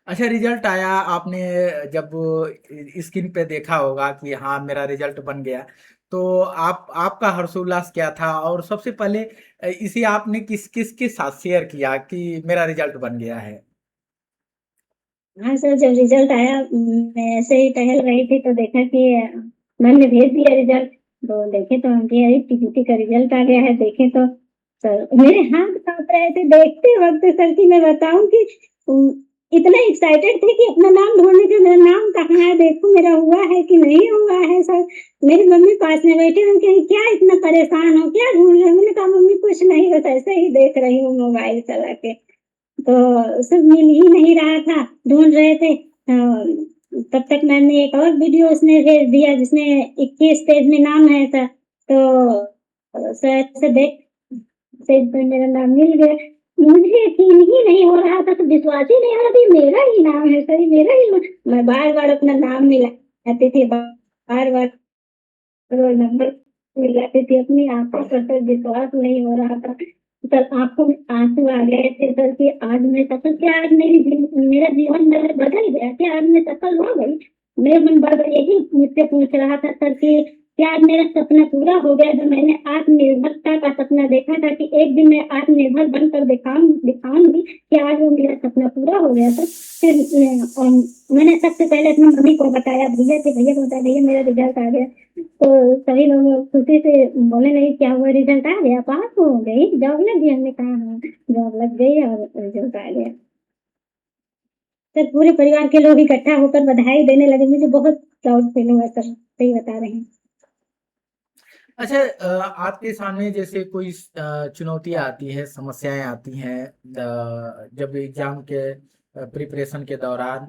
अच्छा, रिजल्ट आया, आपने जब स्क्रीन पे देखा होगा कि हाँ मेरा रिजल्ट बन गया, तो आप आपका हर्षोल्लास क्या था? और सबसे पहले इसे आपने किसके साथ शेयर किया कि मेरा रिजल्ट बन गया है? हाँ सर, जब रिज़ल्ट आया मैं ऐसे ही टहल रही थी तो देखा कि मैम ने भेज दिया रिज़ल्ट। तो देखे तो हम कि अरे टीजीटी का रिज़ल्ट आ गया है। देखे तो सर मेरे हाथ काँप रहे थे देखते वक़्त सर कि मैं बताऊँ कि उम, इतना एक्साइटेड थे कि अपना नाम ढूँढने के, मेरा नाम कहाँ है, देखूँ मेरा हुआ है कि नहीं हुआ है सर। मेरी मम्मी पास में बैठी, वो कहीं क्या इतना परेशान हो, क्या ढूँढ रहे हो? मैंने कहा मम्मी कुछ नहीं, बस ऐसे ही देख रही हूँ मोबाइल चला के। तो सब मिल ही नहीं रहा था, ढूँढ रहे थे। तब तक मैंने एक और वीडियो उसने भेज दिया जिसमें 21 पेज में नाम है सर। तो सर से देख पेज पे मेरा नाम मिल गया। मुझे यकीन ही नहीं हो रहा था, तो विश्वास ही नहीं हो रहा था, ये मेरा ही नाम है सर, ये मेरा ही मैं बार-बार अपना नाम मिलाती थी, बार-बार रोल नंबर मिलाती थी, अपनी आँखों पर सर विश्वास नहीं हो रहा था। सर आँखों में आँसू आ गए थे सर कि आज मैं सफल, क्या आज मेरा जीवन मेरा बदल गया? क्या आज मैं सफल हो गई? मेरा मन बार-बार यही मुझसे पूछ रहा था सर कि क्या आज मेरा सपना पूरा हो गया, जो मैंने आत्मनिर्भरता का सपना देखा था कि एक दिन मैं आत्मनिर्भर बनकर दिखाऊँगी, क्या आज वो मेरा सपना पूरा हो गया सर? फिर मैंने सबसे पहले अपनी मम्मी को बताया, भैया को बताया, भैया मेरा रिज़ल्ट आ गया। तो सभी लोग खुशी से बोलने लगे क्या हुआ, रिजल्ट आ गया, पास हो गई, जॉब लग गई? हमने कहा हाँ, जॉब लग गई और रिजल्ट आ गया। सर पूरे परिवार के लोग इकट्ठा होकर बधाई देने लगे, मुझे बहुत प्राउड फील हुआ सर, सही बता रहे हैं। अच्छा, आपके सामने जैसे कोई चुनौतियाँ आती हैं, समस्याएँ आती हैं, जब एग्ज़ाम के प्रिपरेशन के दौरान,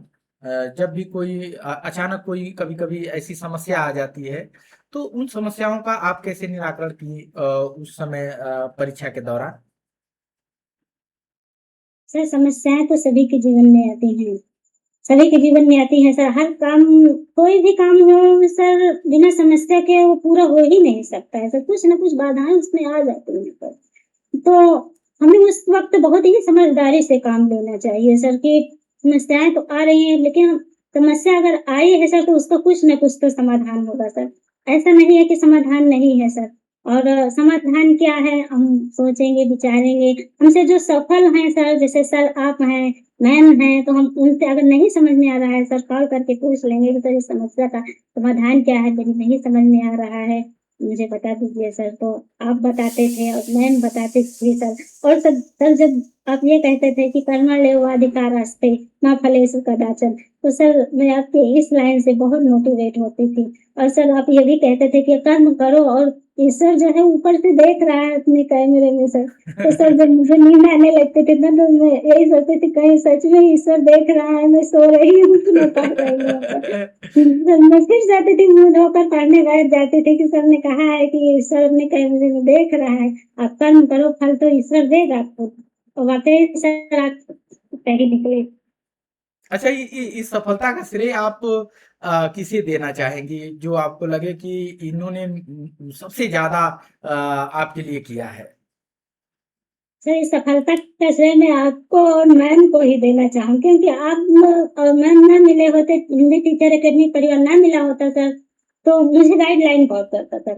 जब भी कोई अचानक कोई कभी-कभी ऐसी समस्या आ जाती है, तो उन समस्याओं का आप कैसे निराकरण की उस समय परीक्षा के दौरान? सर समस्याएँ तो सभी के जीवन में आती हैं, सभी के जीवन में आती हैं सर, हर काम, कोई भी काम हो सर बिना समस्या के वो पूरा हो ही नहीं सकता है सर, कुछ न कुछ बाधाएँ उसमें आ जाती हैं सर। तो हमें उस वक़्त बहुत ही समझदारी से काम लेना चाहिए सर कि समस्याएँ तो आ रही हैं, लेकिन समस्या अगर आई है सर तो उसका कुछ न कुछ तो समाधान होगा सर। ऐसा नहीं है कि समाधान नहीं है सर। और समाधान क्या है, हम सोचेंगे, विचारेंगे। हमसे जो सफल हैं सर, जैसे सर आप हैं, मैम हैं, तो हम उनसे अगर नहीं समझ में आ रहा है सर, कॉल करके पूछ लेंगे कि सर इस समस्या का समाधान क्या है? मेरी नहीं समझ में आ रहा है, मुझे बता दीजिए सर। तो आप बताते थे और मैम बताती थी सर। और सर जब आप ये कहते थे कि कर्मण्येव अधिकारस्ते मा फलेषु कदाचन, तो सर मैं आपकी इस लाइन से बहुत मोटिवेट होती थी। और सर आप ये भी कहते थे कि कर्म करो और ईश्वर जो है ऊपर से देख रहा है अपने कैमरे में सर। तो सर जब मुझे नींद आने लगती थी ना तो मैं यही सोचती थी कहीं सच में ईश्वर देख रहा है, मैं सो रही हूँ कि मैं पढ़ रही हूँ सर। सर मैं फिर जाती थी, मुँह धोकर पढ़ने बैठ जाती थी कि सर ने कहा है कि ईश्वर अपने कैमरे में देख रहा है, आप कर्म करो फल तो ईश्वर देगा आपको। और वाक़ई सर आप सही निकले। अच्छा, इस सफलता का श्रेय आप किसे देना चाहेंगी, जो आपको लगे कि इन्होंने सबसे ज़्यादा आपके लिए किया है? सर इस सफलता का श्रेय मैं आपको और मैम को ही देना चाहूँ, क्योंकि आप मैम ना मिले होते, हिंदी टीचर अकेडमी परिवार ना मिला होता सर, तो मुझे गाइडलाइन बहुत करता था।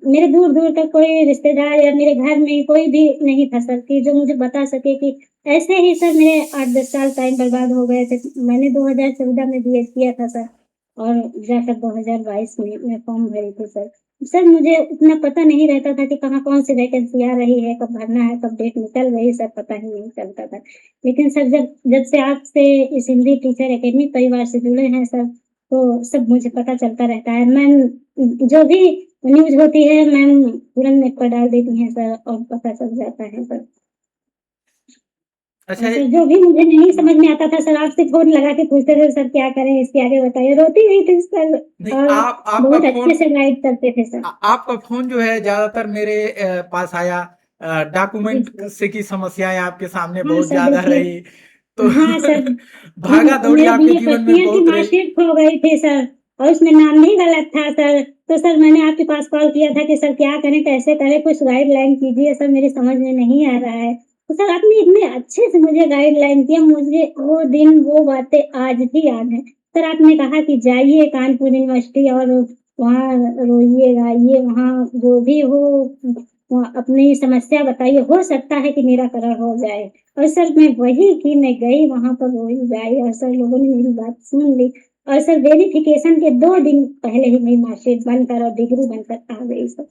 मेरे दूर-दूर तक कोई रिश्तेदार या मेरे घर में कोई भी नहीं था सर कि जो मुझे बता सके कि ऐसे ही सर मेरे 8-10 साल टाइम बर्बाद हो गए थे। मैंने 2014 में बीएड किया था सर और जाकर 2022 में मैं फॉर्म भरी थी सर। सर मुझे उतना पता नहीं रहता था कि कहाँ कौन-सी वैकेंसी आ रही है, कब भरना है, कब डेट निकल गई, सब पता ही नहीं चलता था। लेकिन सर जब जब से आपसे इस हिंदी टीचर अकेडमी परिवार से जुड़े हैं सर, तो सब मुझे पता चलता रहता है। मैम जो भी न्यूज़ होती है मैम तुरंत नेट पर डाल देती हैं सर और पता चल जाता है सर। अच्छा और सर जो भी मुझे नहीं समझ में आता था सर आपसे फ़ोन लगा के पूछते थे सर क्या करें इसके आगे बताइए। रोती हुई थी सर नहीं, और आप आपका बहुत अच्छे फ़ोन से गाइड करते थे सर। आपका फ़ोन जो है ज़्यादातर मेरे पास आया, जी डॉक्यूमेंट सर। से की समस्याएँ आपके सामने हाँ बहुत सर ज़्यादा देखिए रही, तो हाँ सर, भागा-दौड़ी मेरे आपके बीए जीवन फर्स्ट में ईयर की बहुत रही। मार्कशीट खो गई थी सर और उसमें नाम भी गलत था सर। तो सर मैंने आपके पास कॉल किया था कि सर क्या करें, कैसे करें, कुछ गाइडलाइन कीजिए सर मेरी समझ में नहीं आ रहा है। तो सर आपने इतने अच्छे से मुझे गाइडलाइन किया, मुझे वो दिन, वो बातें आज भी याद हैं। सर आपने कहा कि जाइए कानपुर यूनिवर्सिटी और वहाँ रोइए, गाइए, वहाँ जो भी हो अपनी समस्या बताइए, हो सकता है कि निराकरण हो जाए। और सर मैं वही की, मैं गई वहाँ पर रोई गाई और सर लोगों ने मेरी बात सुन ली और सर वेरिफिकेशन के 2 दिन पहले ही मेरी मार्कशीट बनकर और डिग्री बनकर आ गई सर।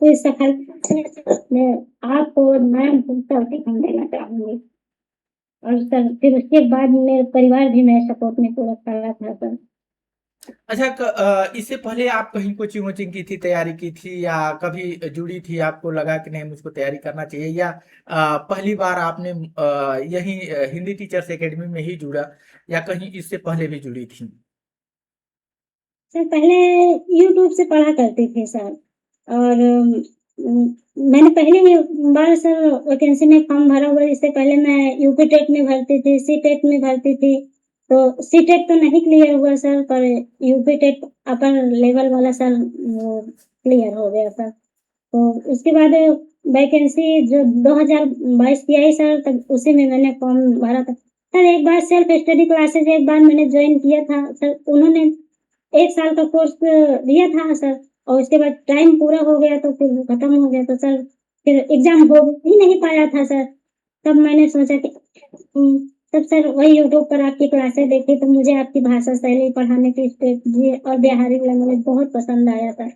तो इस सफलता से सर मैं आपको और मैम को सर्टिफ़िकेट देना चाहूँगी और सर फिर उसके बाद मेरे परिवार भी मेरे सपोर्ट में पूरा खड़ा था सर। अच्छा, इससे पहले आप कहीं कोचिंग-वोचिंग की थी, तैयारी की थी या कभी जुड़ी थी, आपको लगा कि नहीं मुझको तैयारी करना चाहिए, या पहली बार आपने यहीं हिंदी टीचर्स अकेडमी में ही जुड़ा, या कहीं इससे पहले भी जुड़ी थी? सर पहले यूट्यूब से पढ़ा करती थी सर और मैंने पहली बार सर वैकेंसी में फॉर्म भरा हुआ है, इससे पहले मैं यूपी टेट में भरती थी, सीटेट में भरती थी। तो सीटेट तो नहीं क्लियर हुआ सर पर यूपी टेट अपर लेवल वाला सर वो क्लियर हो गया सर। तो उसके बाद वैकेंसी जो 2022 की आई सर तब उसी में मैंने फॉर्म भरा था। सर एक बार सेल्फ स्टडी क्लासेस एक बार मैंने जॉइन किया था सर उन्होंने 1 साल का कोर्स दिया था सर और उसके बाद टाइम पूरा हो गया तो फिर वो खत्म हो गया तो सर फिर एग्ज़ाम हो ही नहीं पाया था सर। तब मैंने सोचा कि तब सर वही यूट्यूब पर आपकी क्लासें देखी तो मुझे आपकी भाषा शैली, पढ़ाने की स्ट्रेटजी और व्यावहारिक लैंग्वेज बहुत पसंद आया था।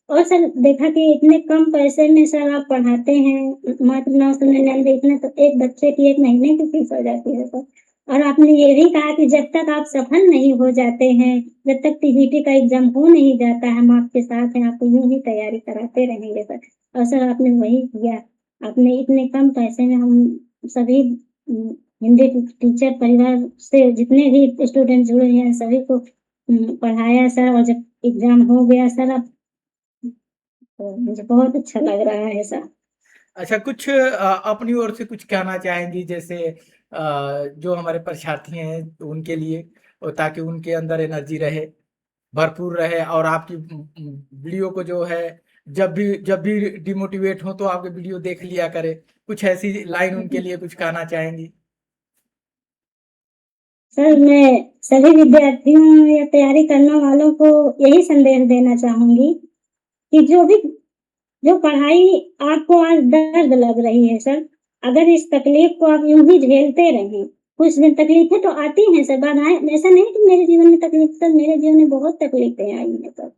और सर देखा कि इतने कम पैसे में सर आप पढ़ाते हैं, मात्र 999 इतने तो एक बच्चे की 1 महीने की फीस हो जाती है सर। और आपने ये भी कहा कि जब तक आप सफल नहीं हो जाते हैं, जब तक टीजीटी का एग्ज़ाम हो नहीं जाता है, हम आपके साथ हैं, आपको यूँ ही तैयारी कराते रहेंगे सर। और सर आपने वही किया। आपने इतने कम पैसे में हम सभी हिंदी टीचर परिवार से जितने भी स्टूडेंट जुड़े हैं सभी को पढ़ाया सर और जब एग्ज़ाम हो गया सर अब तो मुझे बहुत अच्छा लग रहा है सर। अच्छा, कुछ अपनी ओर से कुछ कहना चाहेंगी, जैसे जो हमारे परीक्षार्थी हैं उनके लिए, और ताकि उनके अंदर एनर्जी रहे, भरपूर रहे, और आपकी वीडियो को जो है जब भी डिमोटिवेट हो तो आपके वीडियो देख लिया करे। कुछ ऐसी लाइन उनके लिए कुछ कहना चाहेंगी? सर मैं सभी विद्यार्थियों या तैयारी करने वालों को यही संदेश देना चाहूँगी कि जो पढ़ाई आपको आज दर्द लग रही है सर, अगर इस तकलीफ को आप यूँ ही झेलते रहें, कुछ दिन तकलीफ़ें तो आती हैं सर, बाधाएँ ऐसा नहीं कि मेरे जीवन में तकलीफ़ सर मेरे जीवन में बहुत तकलीफ़ें आई हैं सर।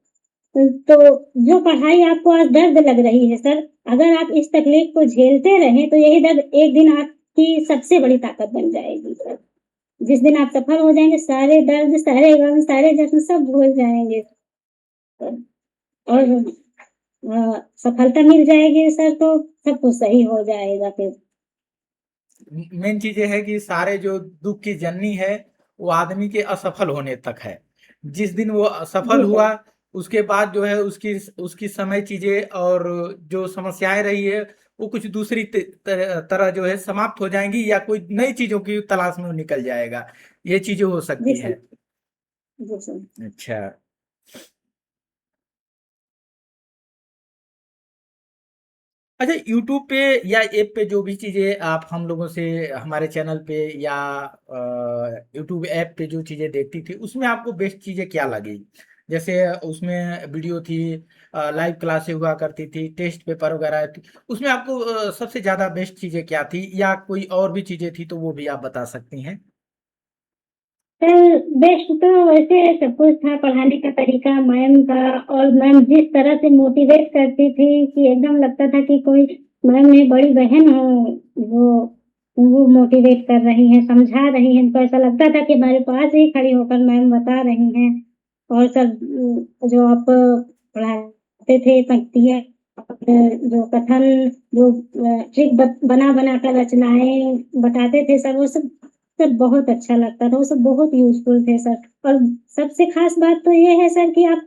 तो जो पढ़ाई आपको आज दर्द लग रही है सर, अगर आप इस तकलीफ को झेलते रहें, तो यही दर्द एक दिन आपकी सबसे बड़ी ताकत बन जाएगी सर। जिस दिन आप सफल हो जाएँगे, सारे दर्द, सारे गम, सारे जख्म सब भूल जाएँगे सर और सफलता मिल जाएगी सर तो सब कुछ सही हो जाएगा फिर। मेन चीज़ ये है कि सारे जो दुःख की जननी है, वो आदमी के असफल होने तक है। जिस दिन वो असफल जी हुआ, सर। उसके बाद जो है उसकी समय चीज़ें और जो समस्याएँ रही है, वो कुछ दूसरी तरह जो है समाप्त हो जाएँगी, या कोई नई चीज़ों की तलाश में वो निकल जाएगा। ये चीज़ें हो जी सकती सर। हैं। जी सर। अच्छा। अच्छा, यूट्यूब पे या ऐप पे जो भी चीज़ें आप हम लोगों से, हमारे चैनल पे या यूट्यूब ऐप पे जो चीज़ें देखती थी, उसमें आपको बेस्ट चीज़ें क्या लगी? जैसे उसमें वीडियो थी, लाइव क्लासें हुआ करती थी, टेस्ट पेपर वगैरह थी। उसमें आपको सबसे ज़्यादा बेस्ट चीज़ें क्या थी, या कोई और भी चीज़ें थी तो वो भी आप बता सकती हैं? सर बेस्ट तो वैसे सब कुछ था, पढ़ाने का तरीका मैम का, और मैम जिस तरह से मोटिवेट करती थी कि एकदम लगता था कि कोई मैम मेरी बड़ी बहन हो, वो वो मोटिवेट कर रही हैं, समझा रही हैं, तो ऐसा लगता था कि हमारे पास ही खड़ी होकर मैम बता रही हैं। और सब जो आप पढ़ाते थे पंक्तियाँ, जो कथन, जो ट्रिक बना बना कर रचनाएँ बताते थे सर, वो सब सर बहुत अच्छा लगता था, वो सब बहुत यूज़फुल थे सर। और सबसे ख़ास बात तो ये है सर कि आप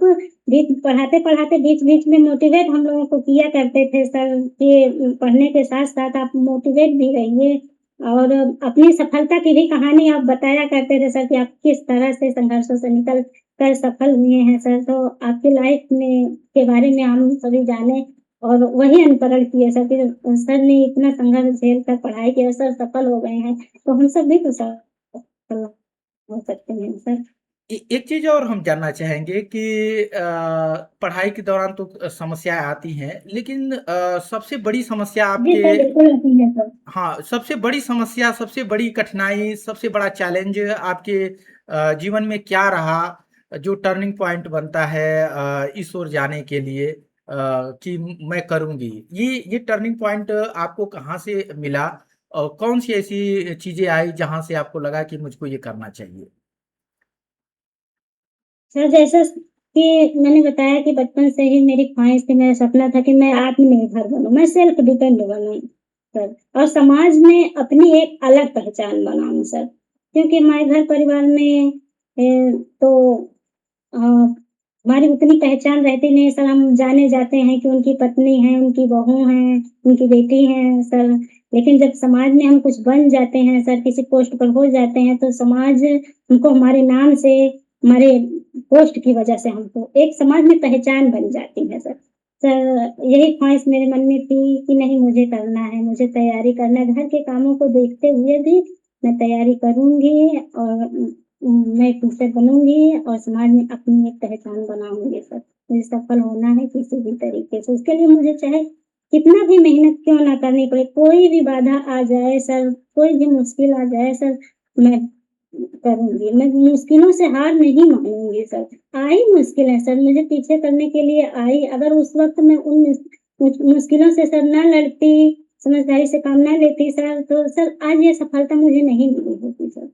बीच पढ़ाते-पढ़ाते बीच-बीच में मोटिवेट हम लोगों को किया करते थे सर कि पढ़ने के साथ-साथ आप मोटिवेट भी रहिए, और अपनी सफलता की भी कहानी आप बताया करते थे सर कि आप किस तरह से संघर्षों से निकल कर सफल हुए हैं सर। तो आपकी लाइफ़ में के बारे में हम सभी जाने, और वही अनुकरण किए सर कि सर ने इतना संघर्ष झेल कर पढ़ाई की और सर सफल हो गए हैं। तो हम सब भी तो सफल हो सकते हैं सर। एक चीज़ और हम जानना चाहेंगे कि पढ़ाई के दौरान तो समस्याएँ आती हैं, लेकिन सबसे बड़ी समस्या जी आपके, सर, बिल्कुल होती है सर। हाँ, सबसे बड़ी समस्या, सबसे बड़ी कठिनाई, सबसे बड़ा चैलेंज आपके जीवन में क्या रहा, जो टर्निंग पॉइंट बनता है इस ओर जाने के लिए, कि मैं करूँगी? ये टर्निंग पॉइंट आपको कहाँ से मिला, और कौन-सी ऐसी चीज़ें आई जहाँ से आपको लगा कि मुझको ये करना चाहिए? सर जैसा कि मैंने बताया कि बचपन से ही मेरी ख्वाहिश थी, मेरा सपना था कि मैं आत्मनिर्भर बनूँ, मैं सेल्फ डिपेंड बनूँ सर, और समाज में अपनी एक अलग पहचान बनाऊँ सर। क्योंकि हमारे घर परिवार में तो हमारी उतनी पहचान रहती नहीं है सर, हम जाने जाते हैं कि उनकी पत्नी हैं, उनकी बहू हैं, उनकी बेटी हैं सर। लेकिन जब समाज में हम कुछ बन जाते हैं सर, किसी पोस्ट पर हो जाते हैं, तो समाज हमको हमारे नाम से, हमारे पोस्ट की वजह से हमको एक समाज में पहचान बन जाती है सर। सर यही ख्वाहिश मेरे मन में थी कि नहीं मुझे करना है, मुझे तैयारी करना है, घर के कामों को देखते हुए भी मैं तैयारी करूँगी, और मैं एक टीचर बनूँगी और समाज में अपनी एक पहचान बनाऊँगी सर। मुझे सफल होना है किसी भी तरीके से, उसके लिए मुझे चाहे कितना भी मेहनत क्यों ना करनी पड़े, कोई भी बाधा आ जाए सर, कोई भी मुश्किल आ जाए सर, मैं करूँगी। मैं मुश्किलों से हार नहीं मानूँगी सर। आई मुश्किलें सर, मुझे पीछे करने के लिए आई, अगर उस वक़्त मैं उन मुश्किलों से सर ना लड़ती, समझदारी से काम ना लेती सर, तो सर आज ये सफलता मुझे नहीं मिली होती सर।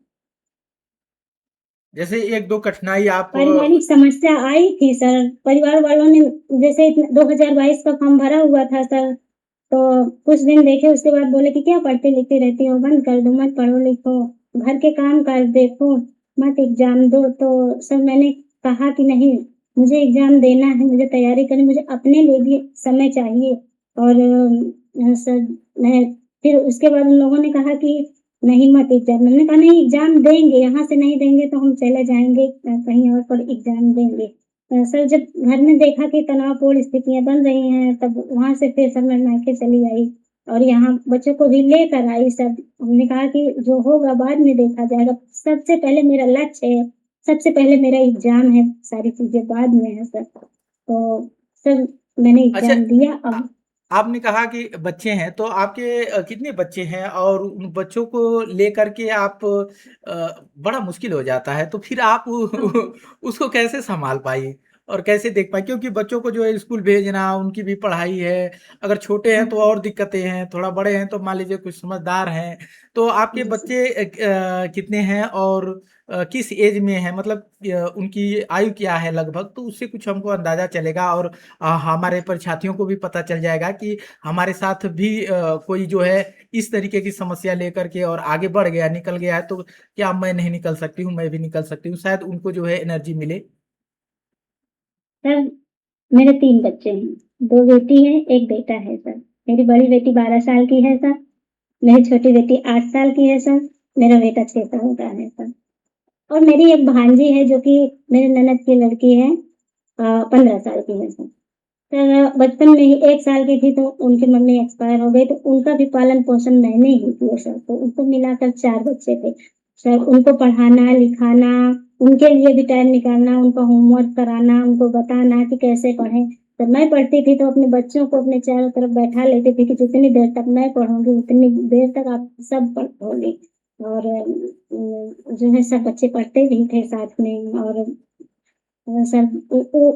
जैसे 1-2 कठिनाई आप, पारिवारिक समस्या आई थी सर, परिवार वालों ने जैसे 2022 का फॉर्म भरा हुआ था सर, तो कुछ दिन देखे उसके बाद बोले कि क्या पढ़ती-लिखती रहती हो, बंद कर दो, मत पढ़ो-लिखो, घर के काम-काज देखो, मत एग्ज़ाम दो। तो सर मैंने कहा कि नहीं, मुझे एग्ज़ाम देना है, मुझे तैयारी करनी, मुझे अपने लिए भी समय चाहिए। और सर मैं फिर उसके बाद उन लोगों ने कहा कि नहीं मत एग्ज़ाम, मैंने कहा नहीं एग्ज़ाम देंगे, यहाँ से नहीं देंगे तो हम चले जाएँगे कहीं और पर एग्ज़ाम देंगे। सर जब घर में देखा कि तनावपूर्ण स्थितियाँ बन रही हैं, तब वहाँ से फिर सर मैं मायके चली आई और यहाँ बच्चों को भी लेकर आई सर। हमने कहा कि जो होगा बाद में देखा जाएगा, सबसे पहले मेरा लक्ष्य है, सबसे पहले मेरा एग्ज़ाम है, सारी चीज़ें बाद में है सर। तो सर मैंने अच्छा, एग्ज़ाम दिया आ अब। आपने कहा कि बच्चे हैं, तो आपके कितने बच्चे हैं, और उन बच्चों को लेकर के आप, बड़ा मुश्किल हो जाता है, तो फिर आप हाँ, उसको कैसे सँभाल पाई और कैसे देख पाई? क्योंकि बच्चों को जो है स्कूल भेजना, उनकी भी पढ़ाई है, अगर छोटे हैं हाँ, तो और दिक्कतें हैं, थोड़ा बड़े हैं तो मान लीजिए कुछ समझदार हैं। तो आपके जी सर। बच्चे कितने हैं, और किस ऐज में हैं? मतलब उनकी आयु क्या है लगभग? तो उससे कुछ हमको अंदाज़ा चलेगा, और हमारे परिसाथियों को भी पता चल जाएगा कि हमारे साथ भी कोई जो है इस तरीके की समस्या लेकर के और आगे बढ़ गया, निकल गया है, तो क्या मैं नहीं निकल सकती हूँ, मैं भी निकल सकती हूँ, शायद उनको जो है एनर्जी मिले। सर मेरे 3 बच्चे हैं, 2 बेटी हैं, 1 बेटा है सर। मेरी बड़ी बेटी 12 साल की है सर, मेरी छोटी बेटी 8 साल की है सर, मेरा बेटा 6 साल का है सर। और मेरी एक भांजी है जो कि मेरी ननद की लड़की है, 15 साल की है सर। सर बचपन में ही 1 साल की थी तो उनकी मम्मी एक्सपायर हो गई, तो उनका भी पालन-पोषण मैंने ही किया सर, तो उनको मिलाकर 4 बच्चे थे। सर उनको पढ़ाना, लिखाना, उनके लिए भी टाइम निकालना, उनका होमवर्क कराना, उनको बताना कि कैसे पढ़ें। जब मैं पढ़ती थी तो अपने बच्चों को अपने चारों तरफ बैठा लेती थी कि जितनी देर तक मैं पढ़ूँगी, उतनी देर तक आप सब पढ़ोगे। और जो है सब बच्चे पढ़ते भी थे साथ में। और सर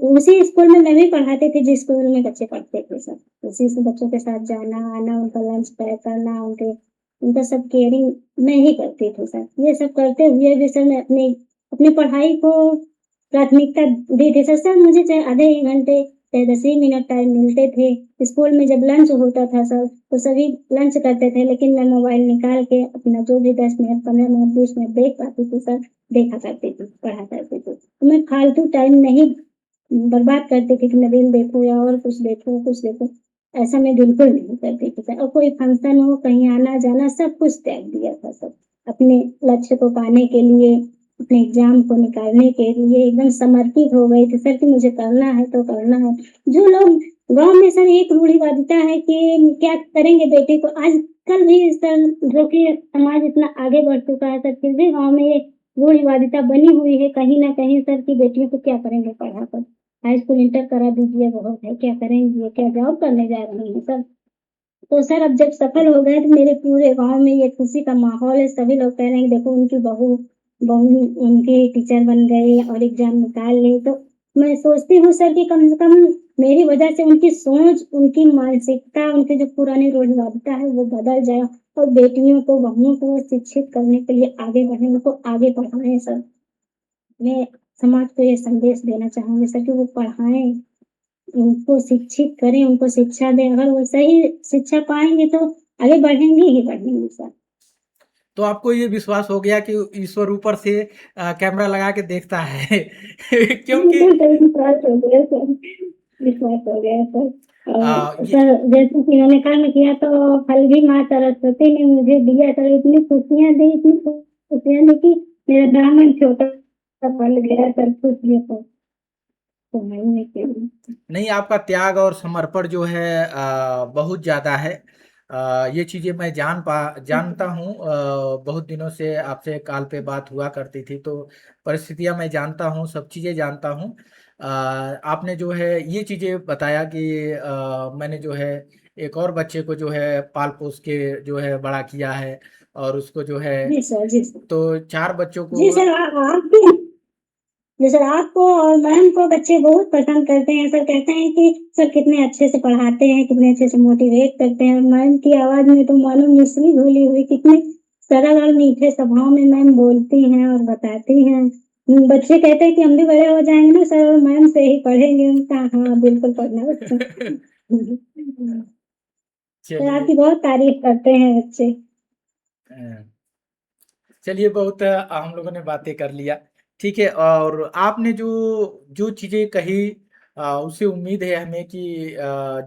उसी स्कूल में मैं भी पढ़ाती थी जिस स्कूल में बच्चे पढ़ते थे सब। उसी से बच्चों के साथ जाना, आना, उनका लंच पैक करना, उनका सब केयरिंग मैं ही करती थी सर। ये सब करते हुए भी सर मैं अपनी अपनी पढ़ाई को प्राथमिकता दी थी सर। सर मुझे चाहे आधे 1 घंटे, चाहे 10 ही मिनट टाइम मिलते थे। स्कूल में जब लंच होता था सर, तो सभी लंच करते थे, लेकिन मैं मोबाइल निकाल के अपना जो भी 10 मिनट, 15 मिनट, 20 मिनट देख पाती थी सर, देखा करती थी, पढ़ा करती थी। मैं फालतू टाइम नहीं बर्बाद करती थी कि मैं रील देखूँ या और कुछ देखूँ। ऐसा मैं बिल्कुल नहीं करती थी सर। और कोई फंक्शन हो, कहीं आना-जाना सब कुछ त्याग दिया था सर। अपने लक्ष्य को पाने के लिए, अपने एग्ज़ाम को निकालने के लिए एकदम समर्पित हो गई थी सर कि मुझे करना है तो करना है। जो लोग गाँव में सर एक रूढ़िवादिता है कि क्या करेंगे बेटे को, आजकल भी सर जो कि समाज इतना आगे बढ़ चुका है सर, फिर भी गाँव में ये रूढ़िवादिता बनी हुई है कहीं न कहीं सर कि बेटियों को क्या करेंगे पढ़ाकर। हाई स्कूल इंटर करा दीजिए बहुत है, क्या करेंगी, क्या जॉब करने जा रही हैं सर। तो सर अब जब सफल हो गए तो मेरे पूरे गाँव में ये खुशी का माहौल है, सभी लोग कह रहे हैं देखो उनकी बहू बहू उनकी टीचर बन गई और एग्ज़ाम निकाल ली। तो मैं सोचती हूँ सर कि कम से कम मेरी वजह से उनकी सोच, उनकी मानसिकता, उनकी जो पुरानी रूढ़िवादिता है वो बदल जाए और बेटियों को, बहुओं को शिक्षित करने के लिए आगे बढ़ें, उनको आगे बढ़ाएँ सर। मैं समाज को ये संदेश देना चाहूँगी सर कि वो पढ़ाएँ, उनको शिक्षित करें, उनको शिक्षा दें। अगर वो सही शिक्षा पाएँगे तो आगे बढ़ेंगे ही बढ़ेंगे सर। तो आपको ये विश्वास हो गया कि ईश्वर ऊपर से कैमरा लगा के देखता है क्योंकि बिल्कुल सर विश्वास हो गया सर, विश्वास हो गया सर। ये सर जैसे कि मैंने कर्म किया तो फल भी माँ सरस्वती ने मुझे दिया सर। इतनी खुशियाँ दी कि मेरा दामन छोटा-सा फल गया सर खुशियों को कमाने के लिए। नहीं, आपका त्याग और समर्पण जो है बहुत ज़्यादा है। ये चीज़ें मैं जानता हूँ। बहुत दिनों से आपसे कॉल पे बात हुआ करती थी, तो परिस्थितियाँ मैं जानता हूँ, सब चीज़ें जानता हूँ। आपने जो है ये चीज़ें बताया कि मैंने जो है एक और बच्चे को जो है पाल-पोस के जो है बड़ा किया है और उसको जो है जी सर, जी सर। तो 4 बच्चों को। जी सर, आप भी जी सर, आपको और मैम को बच्चे बहुत पसंद करते हैं। सर कहते हैं कि सर कितने अच्छे से पढ़ाते हैं, कितने अच्छे से मोटिवेट करते हैं। मैम की आवाज़ में तो मानो मिश्री घुली हुई, कितने सरल और मीठे स्वभाव में मैम बोलती हैं और बताती हैं। बच्चे कहते हैं कि हम भी बड़े हो जाएँगे ना सर और मैम से ही पढ़ेंगे। कहा हाँ, बिल्कुल पढ़ना बच्चा। सर चलिए। आपकी बहुत तारीफ़ करते हैं बच्चे। अ चलिए, बहुत हम लोगों ने बातें कर लिया। ठीक है, और आपने जो जो चीज़ें कही उससे उम्मीद है हमें कि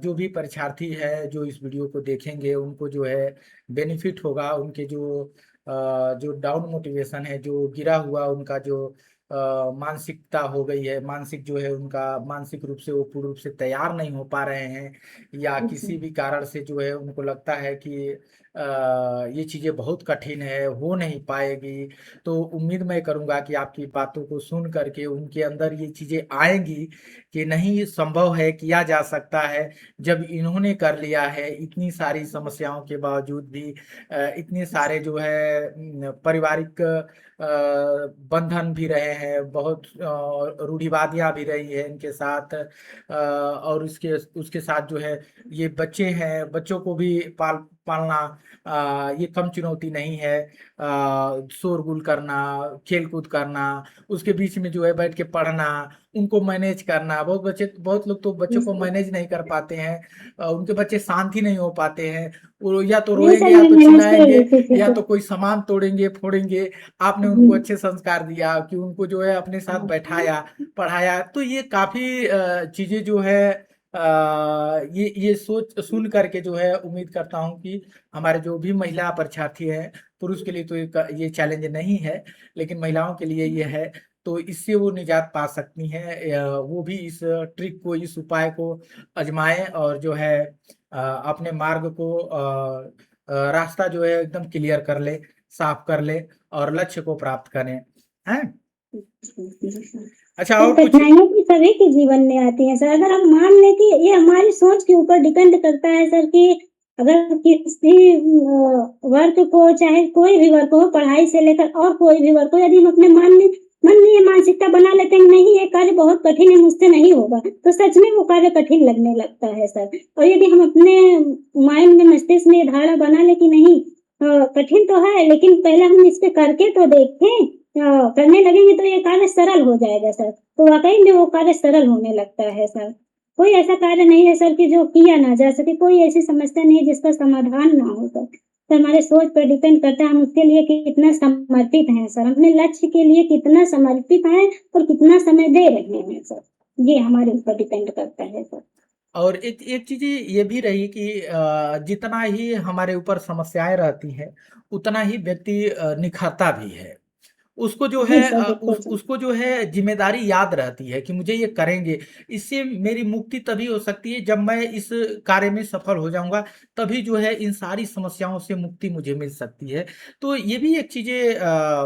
जो भी परीक्षार्थी है, जो इस वीडियो को देखेंगे, उनको जो है बेनिफिट होगा। उनके जो डाउन मोटिवेशन है, जो गिरा हुआ उनका जो मानसिकता हो गई है, मानसिक जो है उनका मानसिक रूप से वो पूर्ण रूप से तैयार नहीं हो पा रहे हैं, या अच्छा, किसी भी कारण से जो है उनको लगता है कि ये चीज़ें बहुत कठिन है, हो नहीं पाएगी। तो उम्मीद मैं करूँगा कि आपकी बातों को सुन कर के उनके अंदर ये चीज़ें आएँगी कि नहीं, संभव है, किया जा सकता है। जब इन्होंने कर लिया है, इतनी सारी समस्याओं के बावजूद भी इतने सारे जो है पारिवारिक बंधन भी रहे हैं, बहुत रूढ़िवादियाँ भी रही हैं इनके साथ, और उसके उसके साथ जो है ये बच्चे हैं, बच्चों को भी पालना ये कम चुनौती नहीं है। शोरगुल करना, खेल-कूद करना, उसके बीच में जो है बैठ के पढ़ना, उनको मैनेज करना, बहुत लोग तो बच्चों जी को सर। मैनेज नहीं कर पाते हैं। उनके बच्चे शांत ही नहीं हो पाते हैं। वो या तो जी रोएँगे सर, या मैं तो मैनेज कर चिल्लाएँगे लेती थी या सर। तो कोई सामान तोड़ेंगे, फोड़ेंगे। आपने हुँ। उनको अच्छे संस्कार दिया कि उनको जो है अपने साथ बैठाया, पढ़ाया। तो ये काफ़ी चीज़ें जो है ये सोच सुन कर के जो है उम्मीद करता हूँ कि हमारे जो भी महिला परीक्षार्थी हैं, पुरुष के लिए तो ये चैलेंज नहीं है, लेकिन महिलाओं के लिए ये है, तो इससे वो निजात पा सकती हैं। वो भी इस ट्रिक को, इस उपाय को आज़माएँ और जो है अपने मार्ग को रास्ता जो है एकदम क्लियर कर लें, साफ कर लें और लक्ष्य को प्राप्त करें। हैं? अच्छा, तो और कुछ? कठिनाइयाँ भी सभी के जीवन में आती हैं सर। अगर हम मान लें कि ये हमारी सोच के ऊपर डिपेंड करता है सर कि अगर किसी वर्क को चाहे कोई भी वर्क हो, पढ़ाई से लेकर और कोई भी वर्क हो, यदि हम अपने मन में ये मानसिकता बना लेते हैं कि नहीं ये कार्य बहुत कठिन है, मुझसे नहीं होगा, तो सच में वो कार्य कठिन लगने लगता है सर। और यदि हम अपने माइंड में, मस्तिष्क में ये धारणा बना लें कि नहीं कठिन तो है लेकिन पहले हम इस पे करके तो देखें, करने लगेंगे तो ये कार्य सरल हो जाएगा सर। तो वाक़ई में वो कार्य सरल होने लगता है सर। कोई ऐसा कार्य नहीं है सर कि जो किया ना जा सके, कोई ऐसी समस्या नहीं है जिसका समाधान ना हो सर। तो हमारे सोच पर डिपेंड करता है हम उसके लिए कितना समर्पित हैं सर, अपने लक्ष्य के लिए कितना समर्पित हैं और कितना समय दे रहे हैं सर। ये हमारे ऊपर डिपेंड करता है सर। और एक एक चीज़ ये भी रही कि जितना ही हमारे ऊपर समस्याएँ रहती हैं, उतना ही व्यक्ति निखरता भी है। उसको जो है जी सर, बिल्कुल सर। उसको जो है ज़िम्मेदारी याद रहती है कि मुझे ये करेंगे। इससे मेरी मुक्ति तभी हो सकती है जब मैं इस कार्य में सफल हो जाऊँगा, तभी जो है इन सारी समस्याओं से मुक्ति मुझे मिल सकती है। तो ये भी एक चीज़ें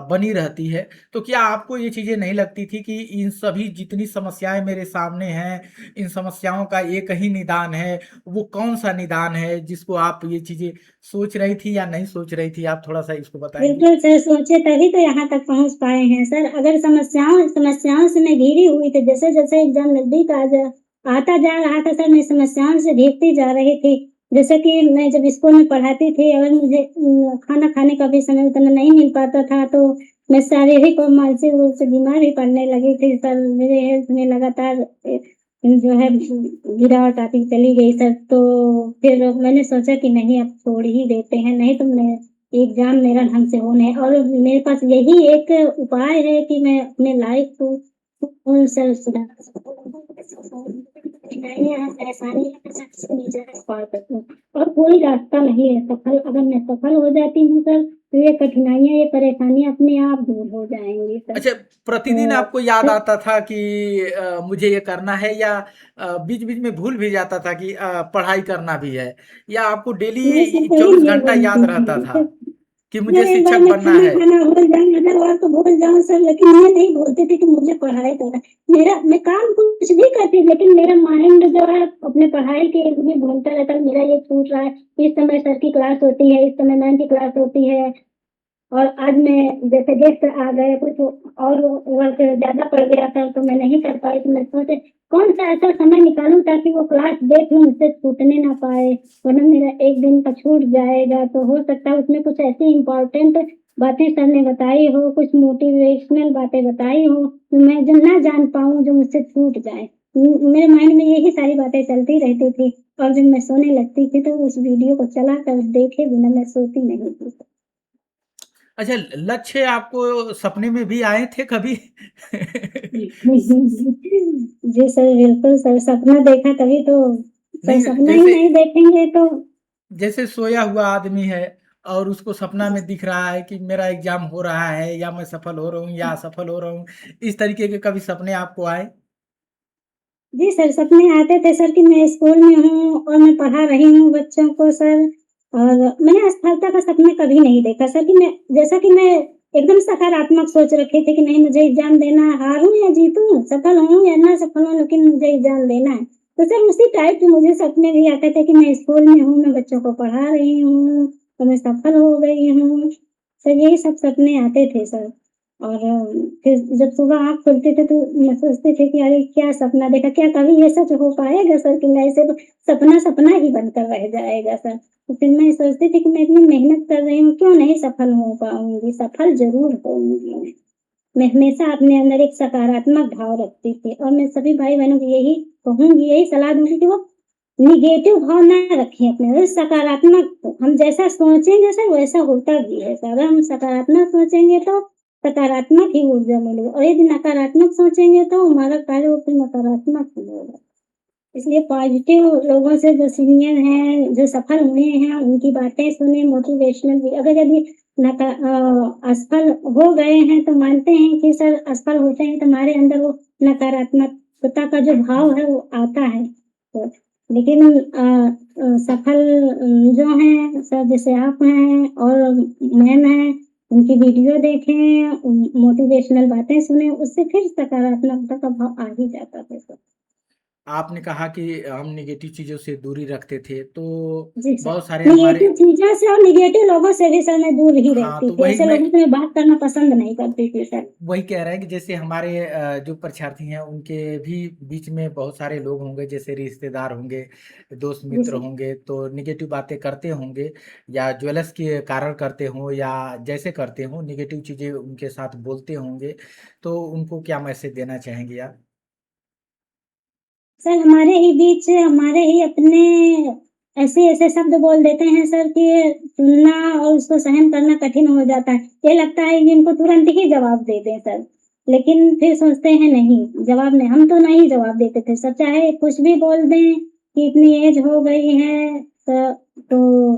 बनी रहती है। तो क्या आपको ये चीज़ें नहीं लगती थी कि इन सभी जितनी समस्याएँ मेरे सामने हैं, इन समस्याओं का एक ही निदान है, वो कौन-सा निदान है जिसको आप ये चीज़ें सोच रही थी या नहीं सोच रही थी? आप थोड़ा-सा इसको बताएँगी? बिल्कुल सर, सोचे तभी तो यहाँ तक पहुँच पाए हैं सर। अगर समस्याओं समस्याओं से मैं घिरी हुई थी, जैसे-जैसे एग्ज़ाम नज़दीक आता जा रहा था सर, मैं समस्याओं से घिरती जा रही थी। जैसे कि मैं जब स्कूल में पढ़ाती थी, अगर मुझे खाना खाने का भी समय उतना नहीं मिल पाता था, तो मैं शारीरिक और मानसिक रूप से बीमार भी पड़ने लगी थी सर। मेरे हेल्थ में लगातार जो है गिरावट आती चली गई सर। तो फिर मैंने सोचा कि नहीं अब छोड़ ही देते हैं, नहीं तो मैं एग्ज़ाम मेरा ढंग से हो नहीं, और मेरे पास यही एक उपाय है कि मैं अपने लाइफ़ को से सुधार सकूँ। कठिनाइयाँ हैं, परेशानियाँ हैं, सबसे नीचे से पार सकूँ और कोई रास्ता नहीं है सफल, अगर मैं सफल हो जाती हूँ सर, तो ये कठिनाइयाँ, ये परेशानियाँ अपने आप दूर हो जाएँगी सर। अच्छा, प्रतिदिन तो आपको याद सर आता था कि मुझे ये करना है, या बीच-बीच में भूल भी जाता था कि पढ़ाई करना भी है, या आपको मैं सर डेली कभी 24 नहीं घंटा याद रहता भूलती था हूँ। कि मुझे अगर एक बार शिक्षक मैं बनना खाना है? खाना भूल जाऊँ, अदर बार तो भूल जाऊँ सर, लेकिन ये नहीं भूलती थी कि मुझे पढ़ाई करना है। मैं काम कुछ भी करती लेकिन मेरा माइंड जो है अपने पढ़ाई के लिए घूमता रहता है, मेरा ये छूट रहा है, इस समय सर की क्लास होती है, इस समय मैम की क्लास होती है। और आज मैं जैसे गेस्ट आ गए, कुछ और वर्क ज़्यादा पड़ गया था तो मैं नहीं कर पाई, तो मैं सोचे कौन-सा ऐसा समय निकालूँ ताकि वो क्लास देख लूँ, मुझसे छूटने ना पाए, वरना मेरा 1 दिन का छूट जाएगा। तो हो सकता है उसमें कुछ ऐसी इम्पोर्टेंट बातें सर ने बताई हो, कुछ मोटिवेशनल बातें बताई हो, जो मैं जो ना जान पाऊँ, जो मुझसे छूट जाए। मेरे माइंड में यही सारी बातें चलती रहती थी और जब मैं सोने लगती थी तो उस वीडियो को चलाकर देखे बिना मैं सोती नहीं थी। अच्छा, लक्ष्य आपको सपने में भी आए थे कभी? जी सर, बिल्कुल सर, सपना देखा तभी तो सर, नहीं, सपना ही जैसे नहीं देखेंगे तो जैसे सोया हुआ आदमी है और उसको सपना में दिख रहा है कि मेरा एग्ज़ाम हो रहा है, या मैं सफल हो रहा हूँ या असफल हो रहा हूँ, इस तरीके के कभी सपने आपको आए? जी सर, सपने आते थे सर कि मैं स्कूल में हूँ और मैं पढ़ा रही हूँ बच्चों को सर, और मैंने असफलता का सपना कभी नहीं देखा सर कि मैं एकदम सकारात्मक सोच रखी थी कि नहीं मुझे एग्ज़ाम देना है, हारूँ या जीतूँ, सफल हूँ या ना सफल हूँ लेकिन मुझे एग्ज़ाम देना है। तो सर उसी टाइप के मुझे सपने भी आते थे कि मैं स्कूल में हूँ, मैं बच्चों को पढ़ा रही हूँ, तो मैं सफल हो गई हूँ। सर यही सब सपने आते थे सर। और फिर जब सुबह आँख खुलती थी तो मैं सोचती थी कि अरे क्या सपना देखा, क्या कभी ये सच हो पाएगा सर कि नहीं सिर्फ़ सपना सपना ही बनकर रह जाएगा सर। तो फिर मैं सोचती थी कि मैं इतनी मेहनत कर रही हूँ, क्यों नहीं सफल हो पाऊँगी, सफल ज़रूर होऊँगी मैं। मैं हमेशा अपने अंदर एक सकारात्मक भाव रखती थी और मैं सभी भाई-बहनों को यही कहूँगी, यही सलाह दूँगी कि वो नेगेटिव भाव ना रखें अपने अंदर, सकारात्मक हम जैसा सोचेंगे सर वैसा होता भी है सर। अगर हम सकारात्मक सोचेंगे तो सकारात्मक ही ऊर्जा मिलेगी और यदि नकारात्मक सोचेंगे तो हमारा कार्य वो फिर नकारात्मक ही होगा। इसलिए पॉज़िटिव लोगों से जो सीनियर हैं, जो सफल हुए हैं, उनकी बातें सुनें, मोटिवेशनल भी अगर यदि असफल हो गए हैं तो मानते हैं कि सर असफल होते हैं तो हमारे अंदर वो नकारात्मकता का जो भाव है वो आता है। तो लेकिन सफल जो हैं सर जैसे आप हैं और मैम हैं, उनकी वीडियो देखें, मोटिवेशनल बातें सुने, उससे फिर सकारात्मकता का भाव आ ही जाता था सर। आपने कहा कि हम नेगेटिव चीज़ों से दूरी रखते थे, तो जी सर। बहुत सारे हमारे नेगेटिव चीज़ों से और नेगेटिव लोगों से भी सर मैं दूर ही हाँ, रहती तो थी। वही ऐसे मैं लोगों से मैं बात करना पसंद नहीं करती थी सर। वही कह रहे हैं कि जैसे हमारे जो परीक्षार्थी हैं उनके भी बीच में बहुत सारे लोग होंगे, जैसे रिश्तेदार होंगे, दोस्त जी मित्र सर। होंगे, तो नेगेटिव बातें करते होंगे या ज्वेलर्स के कारण करते हों या जैसे करते हों, नेगेटिव चीज़ें उनके साथ बोलते होंगे, तो उनको क्या मैसेज देना चाहेंगे आप? सर हमारे ही बीच हमारे ही अपने ऐसे-ऐसे शब्द बोल देते हैं सर कि सुनना और उसको सहन करना कठिन हो जाता है। ये लगता है कि इनको तुरंत ही जवाब दे दें सर। लेकिन फिर सोचते हैं नहीं, जवाब नहीं हम तो नहीं जवाब देते थे सर, चाहे कुछ भी बोल दें कि इतनी एज हो गई है तो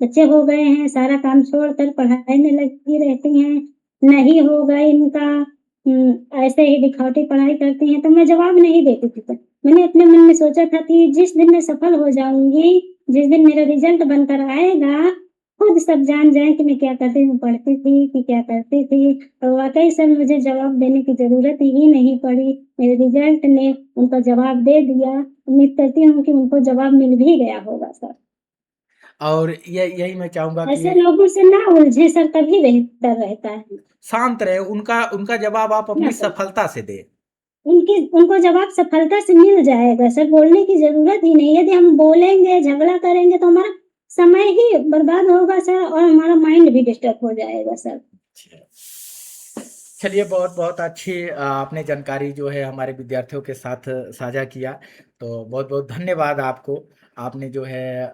बच्चे हो गए हैं, सारा काम छोड़कर पढ़ाई में लगी रहती हैं, नहीं होगा इनका ऐसे ही दिखावटी पढ़ाई करती हैं, तो मैं जवाब नहीं देती थी सर। मैंने अपने मन में सोचा था कि जिस दिन मैं सफल हो जाऊँगी, जिस दिन मेरा रिज़ल्ट बनकर आएगा, खुद सब जान जाएँ कि मैं क्या करती हूँ, पढ़ती थी कि क्या करती थी। और वाक़ई सर मुझे जवाब देने की ज़रूरत ही नहीं पड़ी। मेरे रिज़ल्ट ने उनका जवाब दे दिया। उम्मीद करती हूँ कि उनको जवाब मिल भी गया होगा सर। और यही मैं चाहूँगा ऐसे कि लोगों से ना उलझे सर तभी बेहतर रहता है। शांत रहे, उनका उनका जवाब आप ना अपनी सर। सफलता से दें। उनको जवाब सफलता से मिल जाएगा सर, बोलने की ज़रूरत ही नहीं है। यदि हम बोलेंगे, झगड़ा करेंगे तो हमारा समय ही बर्बाद होगा सर और हमारा माइंड भी डिस्टर्ब हो जाएगा सर। चलिए बहुत-बहुत अच्छी आपने जानकारी जो है हमारे विद्यार्थियों के साथ साझा किया, तो बहुत-बहुत धन्यवाद आपको। आपने जो है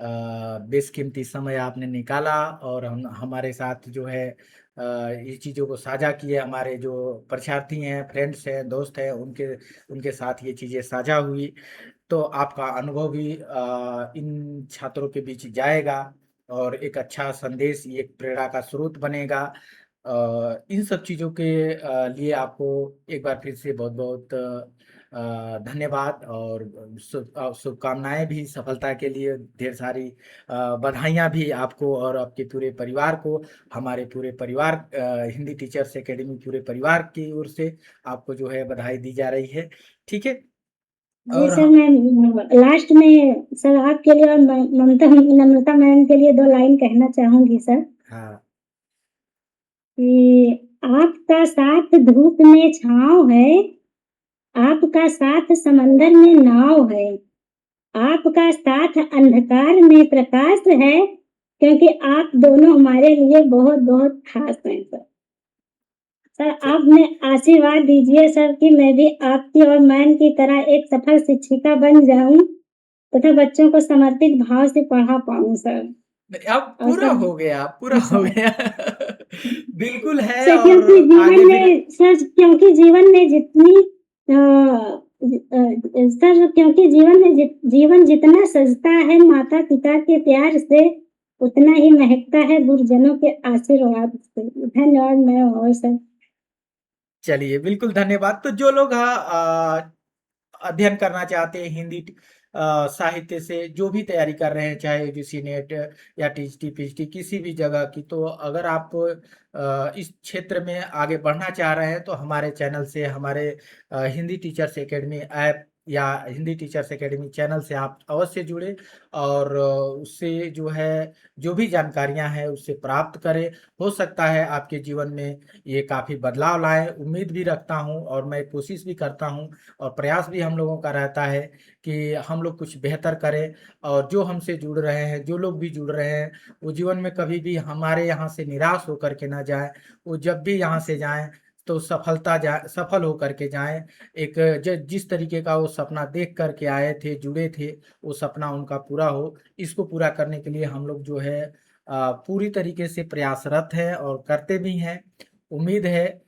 बेशकीमती समय आपने निकाला और हम हमारे साथ जो है ये चीज़ों को साझा किए, हमारे जो परीक्षार्थी हैं, फ्रेंड्स हैं, दोस्त हैं, उनके उनके साथ ये चीज़ें साझा हुई। तो आपका अनुभव भी इन छात्रों के बीच जाएगा और एक अच्छा संदेश, ये एक प्रेरणा का स्रोत बनेगा। इन सब चीज़ों के लिए आपको एक बार फिर से बहुत-बहुत धन्यवाद और शुभकामनाएँ भी सफलता के लिए ढेर सारी बधाइयाँ भी आपको और आपके पूरे परिवार को, हमारे पूरे परिवार हिंदी टीचर्स अकेडमी पूरे परिवार की ओर से आपको जो है बधाई दी जा रही है। ठीक है? जी और सर, मैं लास्ट में सर आपके लिए और नम्रता मैम के लिए 2 लाइन कहना चाहूँगी सर हाँ, कि आपका साथ धूप में छाँव है, आपका साथ समंदर में नाव है, आपका साथ अंधकार में प्रकाश है, क्योंकि आप दोनों हमारे लिए बहुत-बहुत ख़ास हैं सर। सर च आप हमें आशीर्वाद दीजिए सर कि मैं भी आपकी और मैम की तरह एक सफल शिक्षिका बन जाऊँ तथा बच्चों को समर्पित भाव से पढ़ा पाऊँ सर। अब और पूरा सर हो गया, पूरा जी हो सर। गया। बिल्कुल है सर और आगे भी क्योंकि जीवन में जितनी सर क्योंकि जीवन जितना सजता है माता-पिता के प्यार से, उतना ही महकता है गुरुजनों के आशीर्वाद से। धन्यवाद मैम और सर। चलिए, बिल्कुल धन्यवाद। तो जो लोग अध्ययन करना चाहते हैं हिंदी साहित्य से जो भी तैयारी कर रहे हैं, चाहे यूजीसी नेट या टीजीटी, पीजीटी किसी भी जगह की, तो अगर आप इस क्षेत्र में आगे बढ़ना चाह रहे हैं, तो हमारे चैनल से, हमारे हिंदी टीचर्स एकेडमी ऐप या हिंदी टीचर्स एकेडमी चैनल से आप अवश्य जुड़ें और उससे जो है, जो भी जानकारियाँ हैं, उससे प्राप्त करें। हो सकता है आपके जीवन में ये काफ़ी बदलाव लाए, उम्मीद भी रखता हूँ और मैं कोशिश भी करता हूँ और प्रयास भी हम लोगों का रहता है कि हम लोग कुछ बेहतर करें और जो हमसे जुड़ रहे हैं, जो लोग भी जुड़ रहे हैं, वो जीवन में कभी भी हमारे यहाँ से निराश होकर के ना जाएँ। वो जब भी यहाँ से जाएँ, तो सफल होकर के जाएँ। एक ज जिस तरीके का वो सपना देख कर के आए थे, जुड़े थे, वो सपना उनका पूरा हो। इसको पूरा करने के लिए हम लोग जो है पूरी तरीके से प्रयासरत हैं और करते भी हैं। उम्मीद है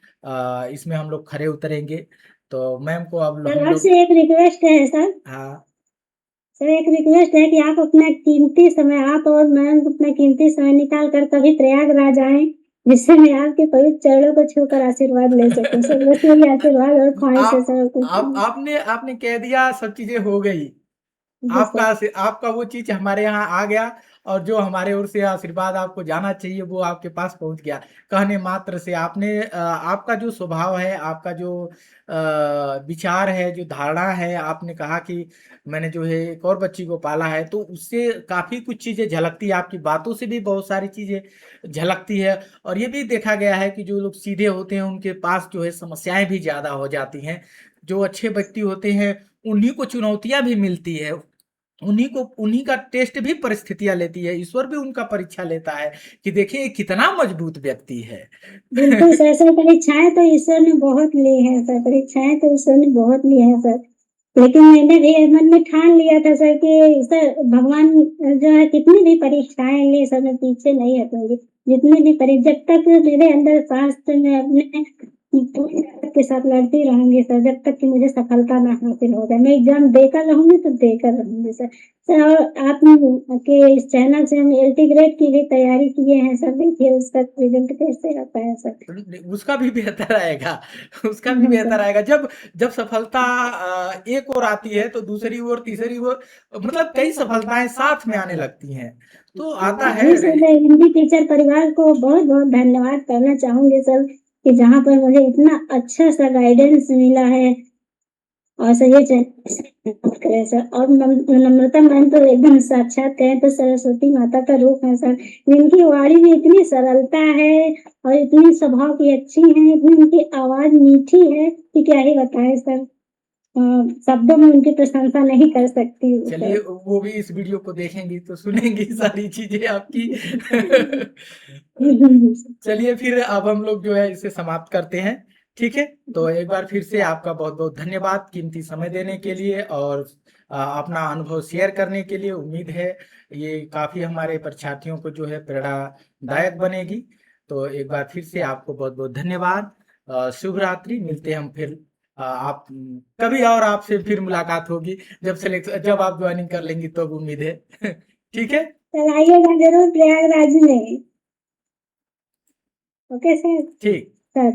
इसमें हम लोग खरे उतरेंगे। तो मैम को अब सर हम लोग आपसे एक रिक्वेस्ट है सर। हाँ, सर एक रिक्वेस्ट है कि आप अपना कीमती समय आप और मैम अपना कीमती समय निकाल कर कभी प्रयागराज आएँ, जिससे मैं आपके पवित्र चरणों को छूकर आशीर्वाद ले सकूँ। सर बस यही आशीर्वाद और ख्वाहिश है आप सर और कुछ आप नहीं। आपने आपने कह दिया सब चीज़ें हो गई। जी सर। आपका वो चीज़ हमारे यहाँ आ गया और जो हमारे ओर से आशीर्वाद आपको जाना चाहिए वो आपके पास पहुंच गया कहने मात्र से। आपने आपका जो स्वभाव है, आपका जो विचार है, जो धारणा है, आपने कहा कि मैंने जो है एक और बच्ची को पाला है, तो उससे काफ़ी कुछ चीज़ें झलकती है, आपकी बातों से भी बहुत सारी चीज़ें झलकती है। और ये भी देखा गया है कि जो लोग सीधे होते हैं उनके पास जो है समस्याएं भी ज़्यादा हो जाती हैं। जो अच्छे व्यक्ति होते हैं उन्हीं को चुनौतियां भी मिलती है, उन्हीं का टेस्ट भी परिस्थितियां लेती है, ईश्वर भी उनका परीक्षा लेता है कि देखिए ये कितना मजबूत व्यक्ति है। बिल्कुल सर, सर परीक्षाएं तो ईश्वर ने बहुत ली हैं सर, परीक्षाएं तो ईश्वर ने बहुत ली हैं सर। लेकिन मैंने भी मन में ठान लिया था सर कि सर भगवान जो है कितनी भी परीक्षाएं ले सर मैं पीछे नहीं हटूंगी। जितनी भी जब तक मेरे अंदर सांस तो मैं अपने पूरी ताकत के साथ लड़ती रहूंगी सर, जब तक कि मुझे सफलता ना हासिल हो जाए। मैं एग्जाम देकर रहूंगी तो देकर रहूंगी सर। सर और आप के इस चैनल से हम एलटी ग्रेड की भी तैयारी किए हैं सर, देखिए उसका रिजल्ट कैसे आता है सर। उसका भी बेहतर आएगा, उसका भी हाँ बेहतर सर। आएगा। जब जब सफलता एक ओर आती है तो दूसरी ओर, तीसरी ओर, मतलब कई सफलताएं साथ में आने लगती हैं, तो आता है। जी सर, मैं हिंदी टीचर परिवार को बहुत बहुत धन्यवाद करना चाहूंगी सर कि जहाँ पर मुझे इतना अच्छा सा गाइडेंस मिला है। और सर ये चैनल करें सर। और नम्रता मैम तो एकदम साक्षात कहें तो सरस्वती माता का रूप है सर। जिनकी वाणी में इतनी सरलता है और इतनी स्वभाव की अच्छी है, इतनी उनकी आवाज मीठी है कि क्या ही बताएं सर। शब्दों में उनकी प्रशंसा नहीं कर सकती चलिए सर। वो भी इस वीडियो को देखेंगी तो सुनेंगी सारी चीजें आपकी। चलिए फिर अब हम लोग जो है इसे समाप्त करते हैं, ठीक है। तो एक बार फिर से आपका बहुत बहुत धन्यवाद कीमती समय देने के लिए और अपना अनुभव शेयर करने के लिए। उम्मीद है ये काफी हमारे परीक्षार्थियों को जो है प्रेरणादायक बनेगी। तो एक बार फिर से आपको बहुत बहुत धन्यवाद। शुभ रात्रि, मिलते हैं हम फिर। आप कभी और आपसे फिर मुलाकात होगी जब आप ज्वाइनिंग कर लेंगी तो उम्मीद है। ठीक है, सर आइएगा जरूर प्रयागराज में। Okay sir. ठीक। सर